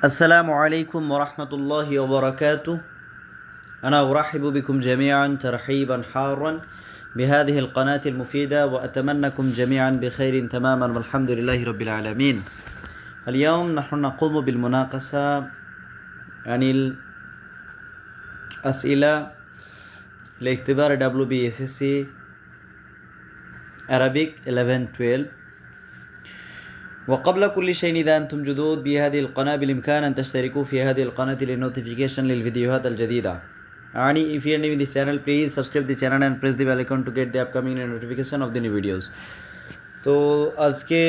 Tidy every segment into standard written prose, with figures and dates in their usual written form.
السلام عليكم ورحمة الله وبركاته. أنا أرحب بكم جميعا ترحيبا حارا بهذه القناة المفيدة وأتمنىكم جميعا بخير تماما والحمد لله رب العالمين. اليوم نحن نقوم بالمناقشة عن الأسئلة لاختبار WBSSC Arabic 11-12. وقبل كل شيء إذا أنتم جدد بهذه القناة بالإمكان أن تشتركوا في هذه القناة للنوتيفيكيشن للفيديوهات الجديدة. If you are new in this channel, please subscribe the channel and press the bell icon to get the upcoming notification of the new videos. তো আজকে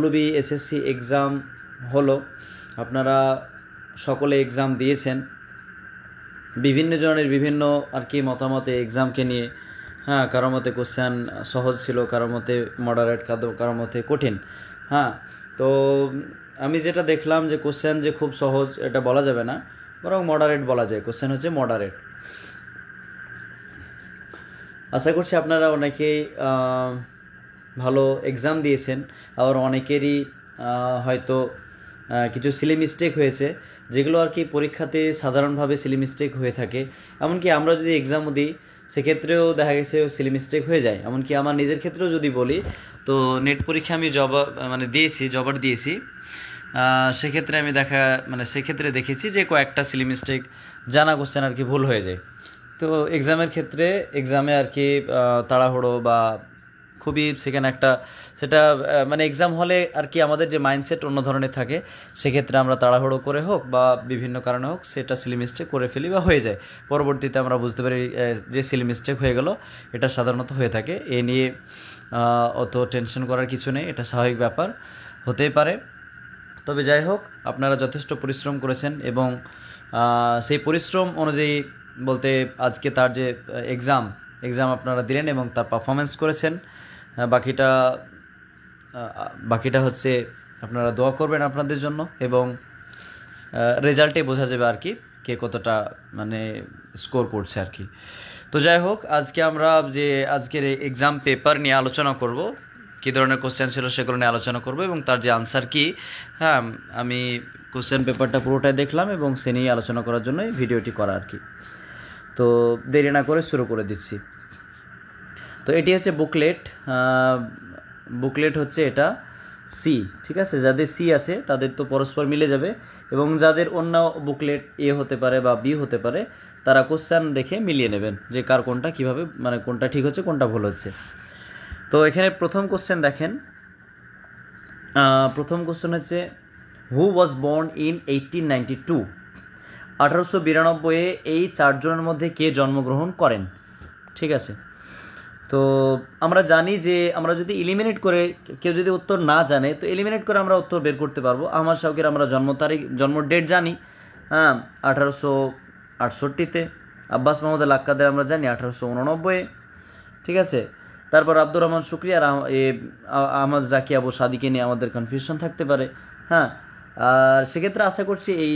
WBSSC exam হলো, আপনারা সকলে exam দিয়েছেন। বিভিন্ন জনের বিভিন্ন আর কি মতামতে এক্সামকে নিয়ে, কারোর মতে কোশ্চেন সহজ ছিল, কারোর মতে মডারেট, কারোর মতে কঠিন। তো আমি যেটা দেখলাম যে কোশ্চেন যে খুব সহজ এটা বলা যাবে না, বরং মডারেট বলা যায়। কোশ্চেন হচ্ছে মডারেট। আশা করছি আপনারা অনেকেই ভালো এক্সাম দিয়েছেন, আবার অনেকেরই হয়তো কিছু সিলি মিস্টেক হয়েছে, যেগুলো আর কি পরীক্ষাতে সাধারণভাবে সিলি মিস্টেক হয়ে থাকে। এমনকি আমরা যদি এক্সামও দিই সেক্ষেত্রেও দেখা গেছে সিলি মিস্টেক হয়ে যায়। এমনকি আমার নিজের ক্ষেত্রেও যদি বলি, তো নেট পরীক্ষা আমি জবার দিয়েছি, সেক্ষেত্রে আমি সেক্ষেত্রে দেখেছি যে কয়েকটা সিলি মিস্টেক জানা কোশ্চেন আর কি ভুল হয়ে যায়। তো এক্সামে আর কি তাড়াহুড়ো বা খুবই সেখানে একটা সেটা এক্সাম হলে আর কি আমাদের যে মাইন্ডসেট অন্য ধরনের থাকে, সেক্ষেত্রে আমরা তাড়াহুড়ো করে হোক বা বিভিন্ন কারণে হোক সেটা সিলি মিস্টেক করে ফেলি বা হয়ে যায়। পরবর্তীতে আমরা বুঝতে পারি যে সিলি মিস্টেক হয়ে গেল, এটা সাধারণত হয়ে থাকে। এ নিয়ে অত টেনশন করার কিছু নেই, এটা স্বাভাবিক ব্যাপার, হতেই পারে। তবে যাই হোক, আপনারা যথেষ্ট পরিশ্রম করেছেন এবং সেই পরিশ্রম অনুযায়ী বলতে আজকে তার যে এক্সাম আপনারা দিলেন এবং তার পারফরমেন্স করেছেন। বাকিটা হচ্ছে আপনারা দোয়া করবেন আপনাদের জন্য, এবং রেজাল্টে বোঝা যাবে আর কি কে কতটা স্কোর করছে আর কি। তো যাই হোক, আজকে আমরা যে আজকের এক্সাম পেপার নিয়ে আলোচনা করব, কী ধরনের কোশ্চেন ছিল সেগুলো নিয়ে আলোচনা করব এবং তার যে আনসার কি। আমি কোশ্চেন পেপারটা পুরোটাই দেখলাম এবং সে নিয়ে আলোচনা করার জন্যই ভিডিওটি করা আর কি। তো দেরি না করে শুরু করে দিচ্ছি। তো এটি হচ্ছে বুকলেট হচ্ছে এটা সি, ঠিক আছে। যাদের সি আছে তাদের তো পরস্পর মিলে যাবে, এবং যাদের অন্য বুকলেট এ হতে পারে বা বি হতে পারে, তারা কোশ্চেন দেখে মিলিয়ে নেবেন যে কার কোনটা কীভাবে কোনটা ঠিক হচ্ছে কোনটা ভুল হচ্ছে। তো এখানে প্রথম কোশ্চেন দেখেন। প্রথম কোশ্চেন হচ্ছে হু ওয়াজ বর্ন ইন 1892। 1892 এই চারজনের মধ্যে কে জন্মগ্রহণ করেন, ঠিক আছে। তো আমরা জানি যে আমরা যদি এলিমিনেট করে, কেউ যদি উত্তর না জানে তো এলিমিনেট করে আমরা উত্তর বের করতে পারবো। আহমদ শৌকির আমরা জন্ম ডেট জানি 1868-তে। আব্বাস মাহমুদ আক্কাদের আমরা জানি 1889, ঠিক আছে। তারপর আব্দুর রহমান শুকরি আর আহমদ জাকি আবু সাদিকে নিয়ে আমাদের কনফিউশন থাকতে পারে। আর সেক্ষেত্রে আশা করছি এই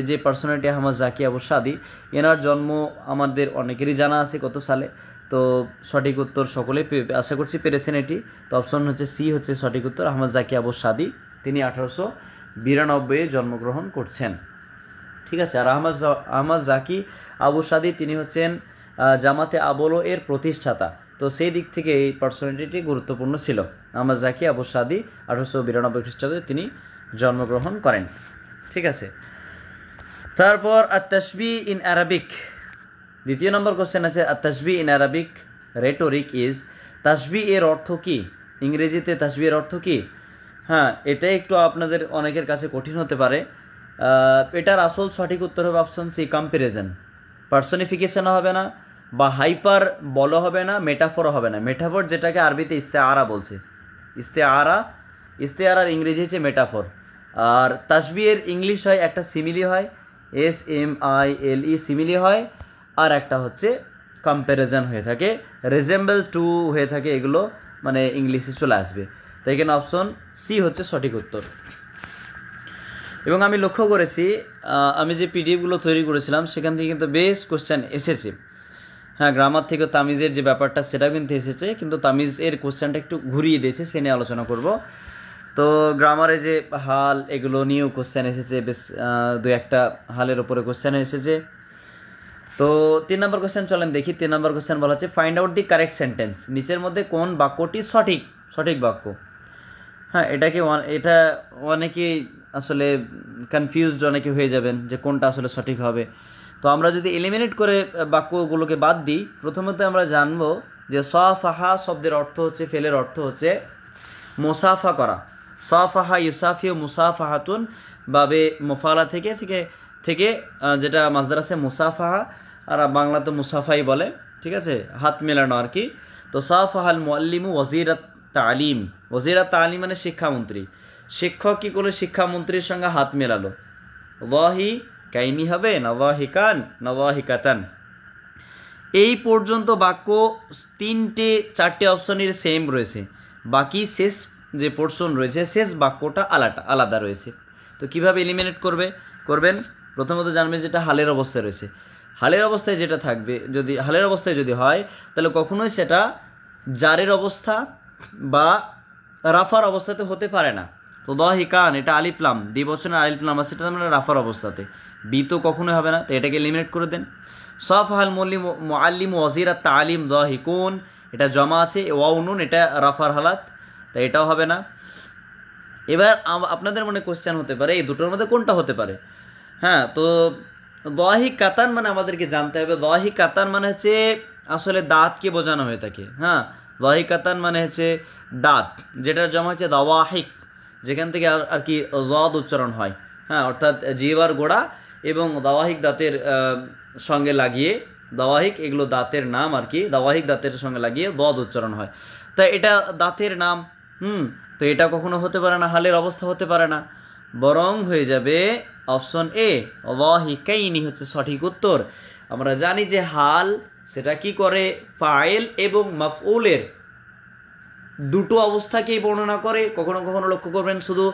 যে পার্সোনালিটি আহমদ জাকি আবু সাদি, এনার জন্ম আমাদের অনেকেরই জানা আছে কত সালে। তো সঠিক উত্তর সকলে আশা করছি পেরেছেন এটি। তো অপশন হচ্ছে সি হচ্ছে সঠিক উত্তর, আহমদ জাকি আবু সাদি। তিনি 1892 জন্মগ্রহণ করছেন, ঠিক আছে। আর আহমদ জাকি আবু সাদি তিনি হচ্ছেন জামাতে আবলো এর প্রতিষ্ঠাতা। তো সেই দিক থেকে এই পার্সোনালিটি গুরুত্বপূর্ণ ছিল। আহমদ জাকি আবু সাদি 1892 খ্রিস্টাব্দে তিনি জন্মগ্রহণ করেন, ঠিক আছে। তারপর আত-তাশবিহ ইন আরাবিক, দ্বিতীয় নম্বর কোশ্চেন আছে আত-তাশবিহ ইন আরাবিক রেটোরিক ইজ। তাশবিহ এর অর্থ কি? ইংরেজিতে তাশবিহের অর্থ কি? এটাই একটু আপনাদের অনেকের কাছে কঠিন হতে পারে। এটার আসল সঠিক উত্তর হবে অপশন সি, কম্প্যারিজন। পার্সনিফিকেশনও হবে না বা হাইপার বলো হবে না, মেটাফরও হবে না। মেটাফর যেটাকে আরবিতে ইস্তেআরা বলছে, ইস্তেআরার ইংরেজি হচ্ছে মেটাফর। আর তাশবিহের ইংলিশ হয় একটা সিমিলি হয়, SMILE সিমিলি হয়, আর একটা হচ্ছে কম্প্যারিজন হয়ে থাকে, রেজেম্বল টু হয়ে থাকে। এগুলো ইংলিশে চলে আসবে। তাই এখানে অপশন সি হচ্ছে সঠিক উত্তর। এবং আমি লক্ষ্য করেছি আমি যে পিডিএফগুলো তৈরি করেছিলাম সেখান থেকে কিন্তু বেশ কোশ্চেন এসেছে। গ্রামার থেকে তামিজের যে ব্যাপারটা সেটাও কিন্তু এসেছে, কিন্তু তামিজের কোশ্চেনটা একটু ঘুরিয়ে দিয়েছে, সে নিয়ে আলোচনা করব। তো গ্রামারে যে হাল এগুলো নিয়েও কোশ্চেন এসেছে, বেশ দু একটা হালের উপরে কোশ্চেন এসেছে। তো 3 নম্বর কোশ্চেন চলেন দেখি। 3 নম্বর কোশ্চেন বলা হচ্ছে find out the correct sentence, নিচের মধ্যে কোন বাক্যটি সঠিক বাক্য। হ্যাঁ, এটা অনেকেই আসলে কনফিউজড অনেকে হয়ে যাবেন যে কোনটা আসলে সঠিক হবে। তো আমরা যদি এলিমিনেট করে বাক্যগুলোকে বাদ দিই, প্রথমত আমরা জানবো যে সাফাহা শব্দের অর্থ হচ্ছে, ফেলের অর্থ হচ্ছে মুসাফা করা। সাফাহা ইউসাফিউ মুসাফাহাতুন বাবে মুফালা থেকে থেকে থেকে যেটা মাসদার আছে মুসাফাহা, আর বাংলা তো মুসাফাই বলে, ঠিক আছে, হাত মেলানো আর কি। তো সাফাহাল মুআল্লিমু ওয়াজিরাত তালিম, ওয়াজিরাত তালিম মানে শিক্ষামন্ত্রী। শিক্ষক কি করে শিক্ষামন্ত্রীর সঙ্গে হাত মেলালো? ওয়াহি কাইনি হবে না ওয়াহিকান না ওয়াহিকাতান। এই পর্যন্ত বাক্য 3-4টে অপশনের সেম রয়েছে, বাকি শেষ যে পোর্শন রয়েছে শেষ বাক্যটা আলাদা রয়েছে। তো কিভাবে এলিমিনেট করবেন? প্রথমত জানবেন যেটা হালের অবস্থায় রয়েছে। হালের অবস্থায় যেটা থাকবে, যদি হালের অবস্থায় যদি হয় তাহলে কখনোই সেটা জারের অবস্থা বা রাফার অবস্থাতে হতে পারে না। তো দাহিকান এটা আলিফলাম, দ্বিবচনের আলিফলাম আছে, সেটা আমরা রাফার অবস্থাতে, বি তো কখনোই হবে না। তো এটাকে এলিমিনেট করে দেন। সাফাহাল মুআল্লিম ওয়াজিরাত তালিম দাহিকুন, এটা জমা আছে, ওয়াউনুন এটা রাফার হালাত, তাই এটাও হবে না। এবার আপনাদের মনে কোশ্চেন হতে পারে এই দুটোর মধ্যে কোনটা হতে পারে। হ্যাঁ, তো দাহি কাতান মানে আমাদেরকে জানতে হবে, দাহি কাতান মানে হচ্ছে আসলে দাঁতকে বোঝানো হয়ে থাকে। হ্যাঁ, দাহি কাতান মানে হচ্ছে দাঁত, যেটার জমা হচ্ছে দাওয়াহিক, যেখান থেকে আর কি জদ উচ্চারণ হয়। হ্যাঁ, অর্থাৎ জিহ্বার গোড়া এবং দাওয়াহিক দাঁতের সঙ্গে লাগিয়ে, দাওয়াহিক এগুলো দাঁতের নাম আর কি, দাওয়াহিক দাঁতের সঙ্গে লাগিয়ে দদ উচ্চারণ হয়, তাই এটা দাঁতের নাম। তো এটা কখনো হতে পারে না, হালের অবস্থা হতে পারে না, বরং হয়ে যাবে অপশন এ, ওয়াহিকাইনি হচ্ছে সঠিক উত্তর। আমরা জানি যে হাল সেটা কি করে, ফাইল এবং মাফউলের দুটো অবস্থাকেই বর্ণনা করে। কখনো কখনো লক্ষ্য করবেন শুধু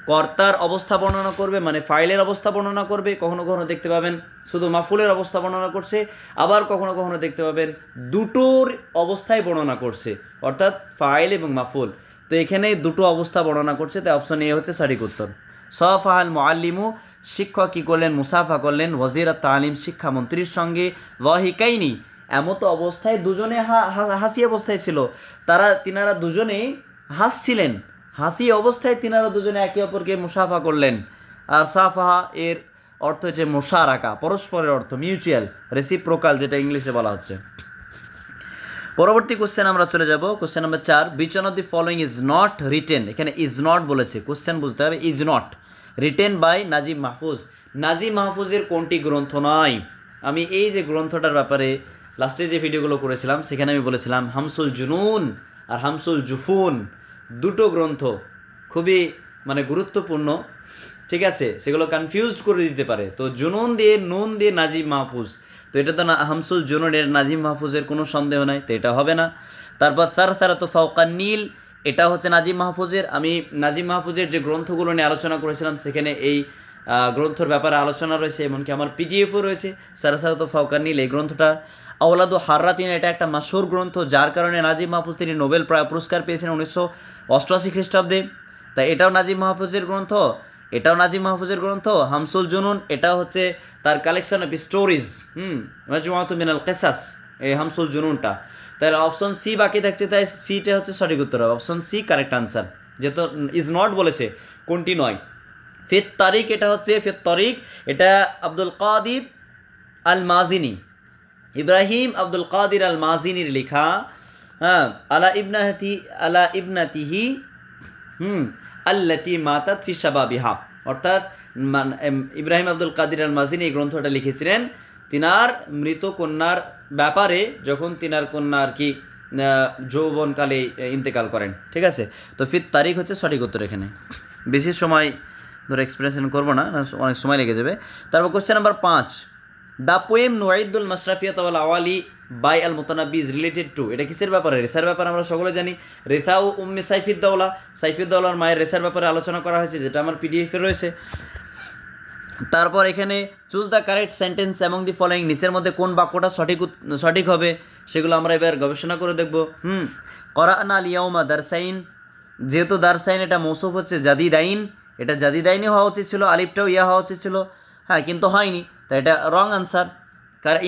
কর্তার অবস্থা বর্ণনা করবে, মানে ফাইলের অবস্থা বর্ণনা করবে, কখনো কখনো দেখতে পাবেন শুধু মাফুলের অবস্থা বর্ণনা করছে, আবার কখনো কখনো দেখতে পাবেন দুটোর অবস্থায় বর্ণনা করছে, অর্থাৎ ফাইল এবং মাফুল। তো এখানে দুটো অবস্থা বর্ণনা করছে, তাই অপশন এ হচ্ছে সঠিক উত্তর। সাফাহাল মুআল্লিমু, শিক্ষক কি করলেন? মুসাফা করলেন ওয়াজিরাত তালিম, শিক্ষামন্ত্রীর সঙ্গে, ওয়াহিকাইনি এমতো অবস্থায় দুজনে হাসি অবস্থায় ছিল, তিনারা দুজনেই হাসছিলেন, হাসি অবস্থায় তিনারা দুজনে একে অপরকে মুসাফা করলেন। আর সাফাহা এর অর্থ হচ্ছে মুশারাকা, পরস্পরের অর্থ মিউচুয়াল, রেসিপ্রোকাল যেটা ইংলিশে বলা হচ্ছে। পরবর্তী কোশ্চেন আমরা চলে যাব, question number 4, which one of the following is not written, এখানে ইজ নট বলেছে, কোশ্চেন বুঝতে হবে is not written by Nazim Mahfuz. Nazim মাহফুজের কোনটি গ্রন্থ নয়? আমি এই যে গ্রন্থটার ব্যাপারে লাস্টে যে ভিডিওগুলো করেছিলাম সেখানে আমি বলেছিলাম হামসুল জুনুন আর হামসুল জুফুন দুটো গ্রন্থ খুবই মানে গুরুত্বপূর্ণ, ঠিক আছে, সেগুলো কনফিউজড করে দিতে পারে। তো জুনুন দিয়ে নুন দিয়ে নাজিম মাহফুজ, তো এটা তো না হামসুল জুনুনের, নাজিম মাহফুজের কোনো সন্দেহ নাই, তো এটা হবে না। তারপর সারসারাতু ফাওকান নীল, এটা হচ্ছে নাজিম মাহফুজের। আমি নাজিম মাহফুজের যে গ্রন্থগুলো নিয়ে আলোচনা করেছিলাম সেখানে এই গ্রন্থর ব্যাপারে আলোচনা রয়েছে, এমনকি আমার পিডিএফও রয়েছে। সারসারাতু ফাওকান নীল এই গ্রন্থটা, আওলাদু হাররাতিন এটা একটা মাশহুর গ্রন্থ, যার কারণে নাজিম মাহফুজ তিনি নোবেল পুরস্কার পেয়েছেন 1988 খ্রিস্টাব্দে, তাই এটাও নাজিম মাহফুজের গ্রন্থ, এটাও নাজিম মাহফুজের গ্রন্থ। হামসুল জুনুন এটা হচ্ছে তার কালেকশন অফ স্টোরিজ, মাজমুআতু মিনাল কিসাস, এই হামসুল জুনুনটা। তাহলে অপশন সি বাকি থাকছে, তাই সিটা হচ্ছে সঠিক উত্তর, অপশন সি কারেক্ট আনসার, যেহেতু ইজ নট বলেছে কোনটি নয়। ফিত তারিক এটা হচ্ছে ফিত তারিক, এটা আব্দুল কাদির আল মাজিনী, ইব্রাহিম আব্দুল কাদির আল মাজিনীর লেখা। হ্যাঁ, আলা ইবনাতিহি আল্লাতি মাতাত ফি শাবাবিহা, অর্থাৎ ইব্রাহিম আব্দুল কাদির আল মাজিনী এই গ্রন্থটা লিখেছিলেন তিনার মৃত কন্যার ব্যাপারে, যখন তিনার কন্যা আর কি যৌবনকালে ইন্তেকাল করেন, ঠিক আছে। তো ফিত তারিখ হচ্ছে সঠিক উত্তর। এখানে বেশি সময় ধরে এক্সপ্লেনেশন করবো না, অনেক সময় লেগে যাবে। তারপর কোশ্চেন নাম্বার 5, দ্য পোয়েম নুয়াইদুল মাশরাফিয়াত ওয়াল আওয়ালি by Al Mutanabbi is related to, এটা কিসের ব্যাপারে? রেসার ব্যাপারে। আমরা সকলে জানি রেসা ও উম্মে সাইফুদ্দৌলা, সাইফুদ্দৌলার মায়ের রেসার ব্যাপারে আলোচনা করা হয়েছে, যেটা আমার পিডিএফে রয়েছে। তারপর এখানে choose the correct sentence among the following, নিচের মধ্যে কোন বাক্যটা সঠিক হবে সেগুলো আমরা এবার গবেষণা করে দেখব। করানা আল ইয়াউমা দারসাইন, যেহেতু দারসাইন এটা মৌসুফ হচ্ছে জাদিদাইন, এটা জাদিদাইনই হওয়া উচিত ছিল, আলিফটাও ইয়া হওয়া উচিত ছিল, হ্যাঁ কিন্তু হয়নি, তাই এটা রং আনসার,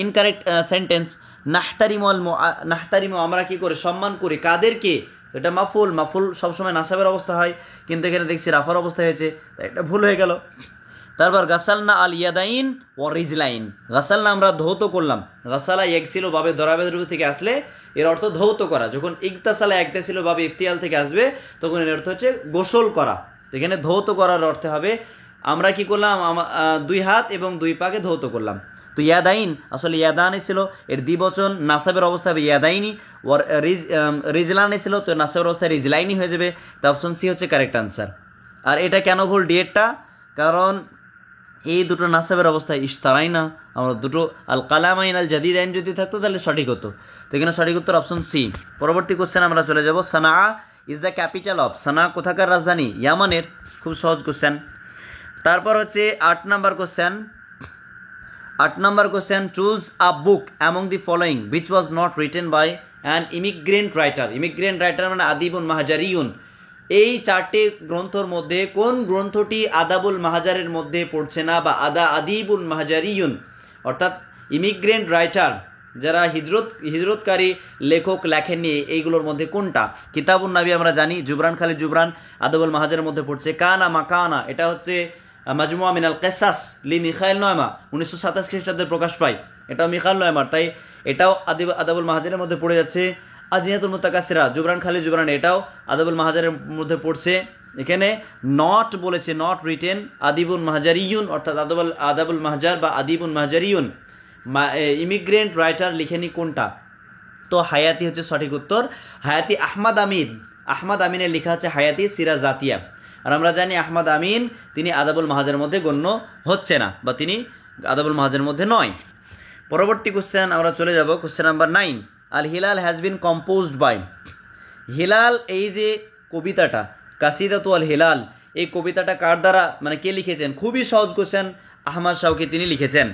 ইনকারেক্ট সেন্টেন্স। নাহতারিমু আমরা কি করে সম্মান করি, কাদেরকে, এটা মাফুল, মাফুল সবসময় নাসাবের অবস্থা হয়, কিন্তু এখানে দেখছি রাফার অবস্থা হয়েছে, তাই এটা ভুল হয়ে গেল। তারপর গাসালনা আল ইয়াদাইন ও রিজলাইন, গাসালনা আমরা ধৌত করলাম, গাসালা ইয়াগসিলু বাবে দরাবের থেকে আসলে এর অর্থ ধৌত করা, যখন ইগতাসালা একতাসিলু বাবে ইফতিয়াল থেকে আসবে তখন এর অর্থ হচ্ছে গোসল করা, তো এখানে ধৌত করার অর্থে হবে আমরা কি করলাম, দুই হাত এবং দুই পাকে ধৌত করলাম। তো ইয়াদাইন আসলে ইয়াদানি ছিল, এর দ্বিবচন নাসাবের অবস্থা হবে ইয়াদাইনি, ওর রিজলানি ছিল, তো নাসাবের অবস্থায় রিজলাইনি হয়ে যাবে, তো অপশন সি হচ্ছে কারেক্ট আনসার। আর এটা কেন ভুল ডিএটটা, কারণ এই দুটো নাসাবের অবস্থায় ইশতারাই না, আমরা দুটো আল কালামাইন আল জাদিদাইন যদি থাকতো তাহলে সঠিক হতো, তো এখানে সঠিক উত্তর অপশন সি। পরবর্তী কোশ্চেন আমরা চলে যাব, Sanaa is the capital of, Sanaa কোথাকার রাজধানী, ইয়ামানের, খুব সহজ কোশ্চেন। তারপর হচ্ছে 8 নম্বর question, choose a book among the following which was not written by an immigrant writer, immigrant writer মানে আদিবুল মাহাজারিউন, এই 4টে গ্রন্থর মধ্যে কোন গ্রন্থটি আদাবুল মাহাজারের মধ্যে পড়ছে না, বা আদিবুল মাহাজারিউন অর্থাৎ ইমিগ্রেন্ট রাইটার যারা হিজরতকারী লেখক লেখেননি, এইগুলোর মধ্যে কোনটা। কিতাবুন নাবি আমরা জানি, জুবরান খালিদ জুবরান আদাবুল মাহাজারের মধ্যে পড়ছে। কানা মাকানা এটা হচ্ছে মাজমুয়া মিনাল কিসাস লি মিখাইল নয়মা, 1927 খ্রিস্টাব্দে প্রকাশ পায়, এটাও মিখাইল নয়মার, তাই এটাও আদাবুল মাহাজারের মধ্যে পড়ে যাচ্ছে। আজিয়াতুল মুতাকাসিরা জুবরান খালিদ জুবরান এটাও আদাবুল মাহাজারের মধ্যে পড়ছে। এখানে নট বলেছে, নট রিটেন আদিবুল মাহাজারিউন অর্থাৎ আদাবুল মাহাজার বা আদিবুল মাহাজারিউন, ইমিগ্রেন্ট রাইটার লিখেনি কোনটা, তো হায়াতি হচ্ছে সঠিক উত্তর। হায়াতি আহমদ আমিনের লেখা হচ্ছে হায়াতি সিরা জাতিয়া, আর আমরা জানি আহমদ আমিন তিনি আদাবুল মাহাজের মধ্যে গণ্য হচ্ছে না, বা তিনি আদাবুল মাহাজের মধ্যে নয়। পরবর্তী কোশ্চেন আমরা চলে যাব, question number 9, Al Hilal has been composed by, Hilal এই যে কবিতাটা কাসিদাতু আল হিলাল, এই কবিতাটা কার দ্বারা মানে কে লিখেছেন, খুবই সহজ কোশ্চেন, আহমদ শাওকি তিনি লিখেছেন।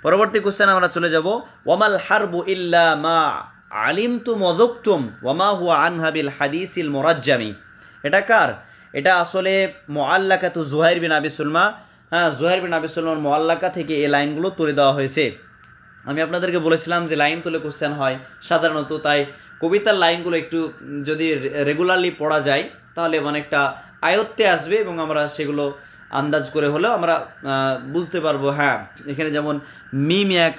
পরবর্তী কোশ্চেন আমরা চলে যাব, ওয়ামাল হারবু ইল্লা মা আলিমতুম ওয়াযুকতুম ওয়ামা হুয়া আনহা বিল হাদিসিল মুরাজ্জামি, এটা কার, এটা আসলে মুআল্লাকাতু জুহাইর বিন আবি সুলমা, হ্যাঁ জুহাইর বিন আবি সুলমার মুআল্লাকা থেকে এই লাইনগুলো তুলে দেওয়া হয়েছে। আমি আপনাদেরকে বলেছিলাম যে লাইন তুলে কোশ্চেন হয় সাধারণত, তাই কবিতার লাইনগুলো একটু যদি রেগুলারলি পড়া যায় তাহলে অনেকটা আয়ত্তে আসবে, এবং আমরা সেগুলো আন্দাজ করে হলেও আমরা বুঝতে পারবো, হ্যাঁ এখানে যেমন মিম এক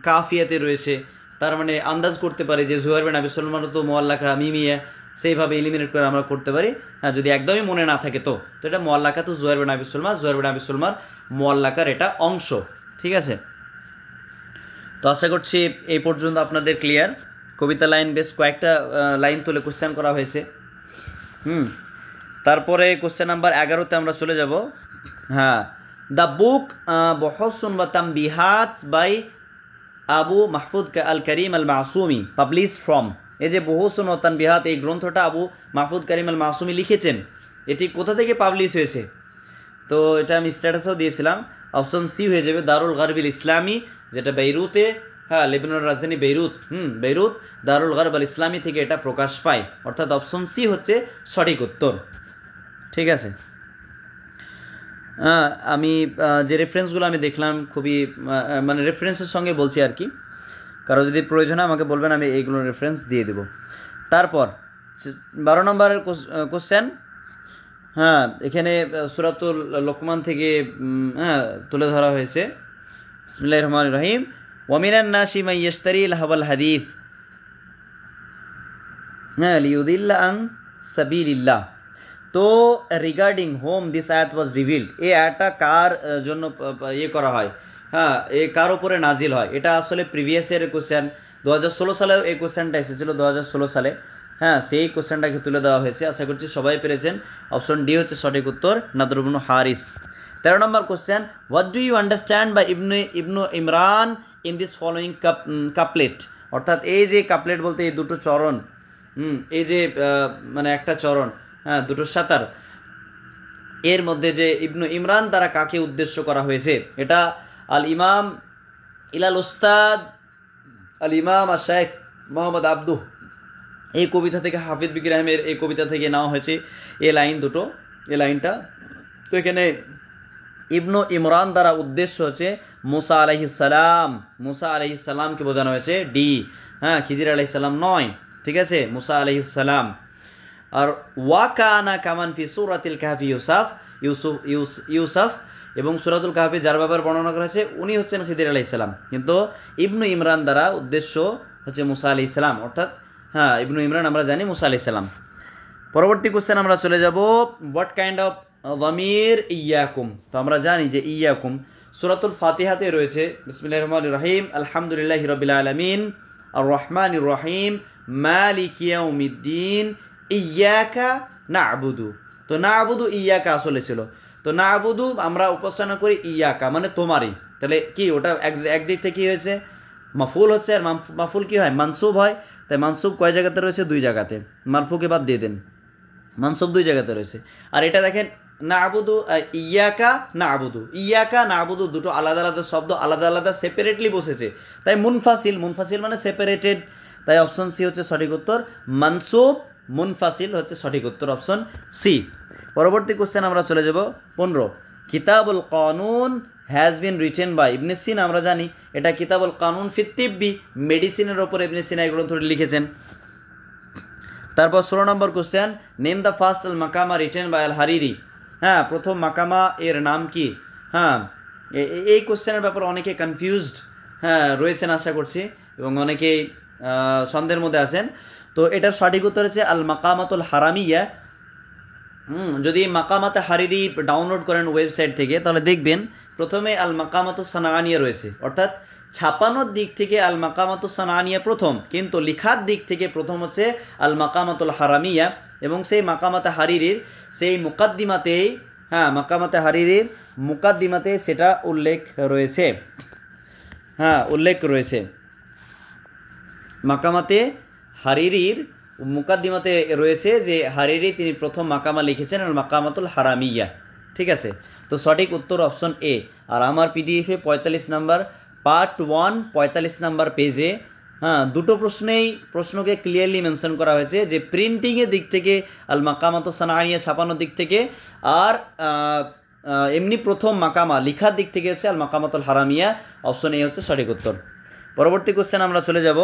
কাফিয়াতে রয়েছে, তার মানে আন্দাজ করতে পারি যে জুহাইর বিন আবি সুলমানও তো মুআল্লাকা মিমিয়া, সেইভাবে এলিমিনেট করে আমরা করতে পারি। হ্যাঁ যদি একদমই মনে না থাকে তো এটা মুআল্লাকা তো জুহাইর বিন আবি সুলমা, জুহাইর বিন আবি সুলমার মুআল্লাকার এটা অংশ, ঠিক আছে। তো আশা করছি এই পর্যন্ত আপনাদের ক্লিয়ার। কবিতা লাইন বেশ কয়েকটা লাইন তুলে কোশ্চেন করা হয়েছে। তারপরে কোশ্চেন নাম্বার 11তে আমরা চলে যাব। হ্যাঁ, দ্য বুক বহসুন ওয়া তামবিহাত by Abu Mahfuz Al Karim Al Masumi publish from, এই যে বহসুন ওয়া তামবিহাত এই গ্রন্থটা আবু মাহফুজ করিম আল মাসুমি লিখেছেন, এটি কোথা থেকে পাবলিশ হয়েছে, তো এটা আমি স্ট্যাটাসও দিয়েছিলাম, অপশন সি হয়ে যাবে দারুল গারবিল ইসলামী, যেটা বেইরুতে, হ্যাঁ লেবাননের রাজধানী বেইরুত, বেইরুত দারুল গারব আল ইসলামী থেকে এটা প্রকাশ পায়, অর্থাৎ অপশন সি হচ্ছে সঠিক উত্তর, ঠিক আছে। আমি যে রেফারেন্সগুলো আমি দেখলাম খুবই মানে রেফারেন্সের সঙ্গে বলছি আর কি, কারো যদি প্রয়োজন হয় আমাকে বলবেন, আমি এইগুলোর রেফারেন্স দিয়ে দেব। তারপর 12 নম্বরের কোশ্চেন, হ্যাঁ এখানে সূরাতুল লোকমান থেকে হ্যাঁ তুলে ধরা হয়েছে। বিসমিল্লাহির রহমানির রহিম, ওয়া মিনান নাসি মান ইয়াশতারি লাহওয়াল হাদিস হ্যাঁ লিউদিল্লা আন সাবিলিল্লাহ। তো রিগার্ডিং হোম দিস আয়াত ওয়াজ রিভিল্ড, এই আয়াতটা কার জন্য ইয়ে করা হয়, হ্যাঁ এ কার উপরে নাজিল হয়, এটা আসলে প্রিভিয়াস ইয়ারের কোশ্চেন, 2016 সালে এই কোশ্চেনটা এসেছিল, 2016 সালে, হ্যাঁ সেই কোশ্চেনটাকে তুলে দেওয়া হয়েছে। আশা করছি সবাই পেরেছেন, অপশন ডি হচ্ছে সঠিক উত্তর, নাদর ইবনে হারিস। 13 নম্বর question, what do you understand by Ibnu Imran in this following couplet, অর্থাৎ এই যে কাপলেট বলতে এই দুটো চরণ, এই যে মানে একটা চরণ, হ্যাঁ দুটো সাতার, এর মধ্যে যে ইবনু ইমরান দ্বারা কাকে উদ্দেশ্য করা হয়েছে, এটা আল ইমাম ইলাল উস্তাদ আল ইমাম আশ শাইখ মোহাম্মদ আব্দু এই কবিতা থেকে হাফিজ বিকি রাহিমের এই কবিতা থেকে নেওয়া হয়েছে এই লাইন দুটো, এই লাইনটা। তো এখানে ইবনু ইমরান দ্বারা উদ্দেশ্য হচ্ছে মুসা আলাইহিস সালাম, মুসা আলাইহিস সালামকে বোঝানো হয়েছে ডি, হ্যাঁ খিজির আলাইহিস সালাম নয়, ঠিক আছে, মুসা আলাইহিস সালাম। আর ওয়াকানা কামান ফি সূরাতিল কাহফি ইউসুফ এবং সূরাতুল কাহফি যার ব্যাপারে বর্ণনা করা হয়েছে উনি হচ্ছেন খিজির আলাইহিস সালাম, কিন্তু ইবনু ইমরান দ্বারা উদ্দেশ্য হচ্ছে মুসা আলাইহিস সালাম, অর্থাৎ হ্যাঁ ইবনু ইমরান আমরা জানি মুসা আলাইহিস সালাম। পরবর্তী কোশ্চেন আমরা চলে যাব, হোয়াট কাইন্ড অফ যামির ইয়াকুম। তো আমরা জানি যে ইয়াকুম সূরাতুল ফাতিহাতে রয়েছে, বিসমিল্লাহির রহমানির রহিম, আলহামদুলিল্লাহি রাব্বিল আলামিন, আর রহমানির রহিম, মালিকি ইয়াউমিদ্দিন, ইয়াকা না'বুদু। তো না'বুদু ইয়াকা আসলে ছিল, তো না'বুদু আমরা উপাসনা করি ইয়াকা মানে তোমারই, তাহলে কি ওটা একদিক থেকে কি হয়েছে, মাফুল হচ্ছে, আর মাফুল কি হয়, মানসুব হয়। তাই মানসুব কয় জায়গাতে রয়েছে, দুই জায়গাতে, মারফুকে বাদ দিয়ে দেন, মানসুব দুই জায়গাতে রয়েছে। আর এটা দেখেন না'বুদু, ইয়াকা না'বুদু, ইয়াকা না'বুদু দুটো আলাদা আলাদা শব্দ, আলাদা আলাদা সেপারেটলি বসেছে, তাই মুনফাসিল, মুনফাসিল মানে সেপারেটেড, তাই অপশন সি হচ্ছে সঠিক উত্তর, মানসুব মুনফাসিল হচ্ছে সঠিক উত্তর, অপশন সি। পরবর্তী কোশ্চেন আমরা চলে যাব 15, কিতাবুল কানুন হ্যাজ বিন রিটেন বাই ইবনে সিনা। আমরা জানি এটা কিতাবুল কানুন ফি তিব্বি, মেডিসিনের ওপর ইবনে সিনা এই গ্রন্থটি লিখেছেন। তারপর 16 নম্বর কোশ্চেন, নেম দ্য ফার্স্ট আল মাকামা রিটেন বাই আল হারিরি। হ্যাঁ প্রথম মাকামা এর নাম কি। হ্যাঁ এই কোশ্চেনের ব্যাপারে অনেকে কনফিউজড হ্যাঁ রয়েছেন আশা করছি, এবং অনেকেই সন্দেহের মধ্যে আছেন। তো এটার সঠিক উত্তর হচ্ছে আল মাকামাতুল হারামিয়া। যদি মাকামাতে হারিরি ডাউনলোড করেন ওয়েবসাইট থেকে তাহলে দেখবেন প্রথমে আল মাকামাতুস সানাআনিয়া রয়েছে, অর্থাৎ ছাপানোর দিক থেকে আল মাকামাতুস সানাআনিয়া প্রথম, কিন্তু লেখার দিক থেকে প্রথম হচ্ছে আল মাকামাতুল হারামিয়া, এবং সেই মাকামাতে হারিরির সেই মুকাদ্দিমাতেই, হ্যাঁ মাকামাতে হারিরির মুকাদ্দিমাতে সেটা উল্লেখ রয়েছে, হ্যাঁ উল্লেখ রয়েছে, মাকামাতে হারিরির মুকাদ্দিমাতে রয়েছে যে হারিরি তিনি প্রথম মাকামা লিখেছেন আল মাকামাতুল হারামিয়া, ঠিক আছে। তো সঠিক উত্তর অপশন এ। আর আমার পিডিএফে 45 নাম্বার পার্ট 1 45 নাম্বার পেজে হ্যাঁ দুটো প্রশ্নকে ক্লিয়ারলি মেনশন করা হয়েছে, যে প্রিন্টিংয়ের দিক থেকে আল মাকামাতুস সানাআনিয়া ছাপানোর দিক থেকে, আর এমনি প্রথম মাকামা লেখার দিক থেকে হচ্ছে আল মাকামাতুল হারামিয়া, অপশন এ হচ্ছে সঠিক উত্তর। পরবর্তী কোশ্চেন আমরা চলে যাব,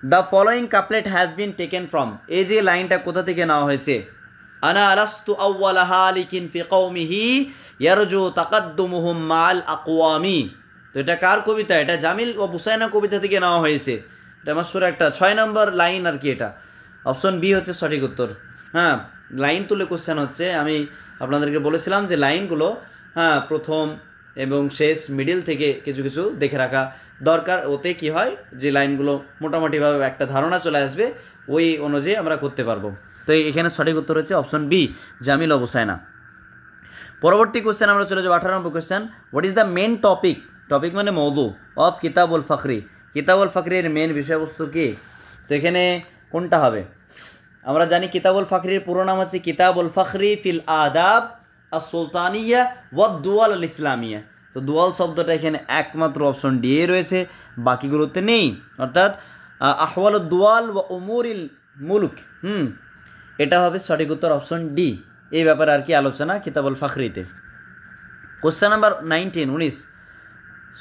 the following couplet has been taken from. এই যে লাইনটা কোথা থেকে নেওয়া হয়েছে, আনা আলাস্তু আউওয়ালা হালিকিন ফি কওমিহি ইয়ারজু তাকাদ্দুমুহুম মাল আকওয়ামি। তো এটা কার কবিতা, এটা জামিল ও বুসাইনা কবিতা থেকে নেওয়া হয়েছে, এটা মাশহুর একটা 6 নম্বর লাইন আর কি, এটা অপশন বি হচ্ছে সঠিক উত্তর। হ্যাঁ লাইন তুলে কোশ্চেন হচ্ছে, আমি আপনাদেরকে বলেছিলাম যে লাইনগুলো হ্যাঁ প্রথম এবং শেষ মিডিল থেকে কিছু কিছু দেখে রাখা দরকার, ওতে কি হয় যে লাইনগুলো মোটামুটিভাবে একটা ধারণা চলে আসবে, ওই অনুযায়ী আমরা করতে পারবো। তো এখানে সঠিক উত্তর হচ্ছে অপশন বি, জামিল ও বুসাইনা। পরবর্তী কোশ্চেন আমরা চলে যাবো 18 নম্বর question, what is the main topic, topic মানে মওদু অফ কিতাবুল ফখরি। কিতাবুল ফখরির মেন বিষয়বস্তু কি, তো এখানে কোনটা হবে, আমরা জানি কিতাবুল ফখরির পুরো নাম হচ্ছে কিতাবুল ফখরি ফিল আদাব আস সুলতানিয়া ওয়াদ দুয়াল আল ইসলামিয়া। তো দুয়াল শব্দটা এখানে একমাত্র অপশন ডি এ রয়েছে, বাকিগুলোতে নেই, অর্থাৎ আহওয়ালুদ দুয়াল ওয়া উমুরিল মুলুক, এটা হবে সঠিক উত্তর অপশন ডি। এই ব্যাপারে আর কি আলোচনা কিতাবুল ফখরিতে। কোশ্চেন নাম্বার 19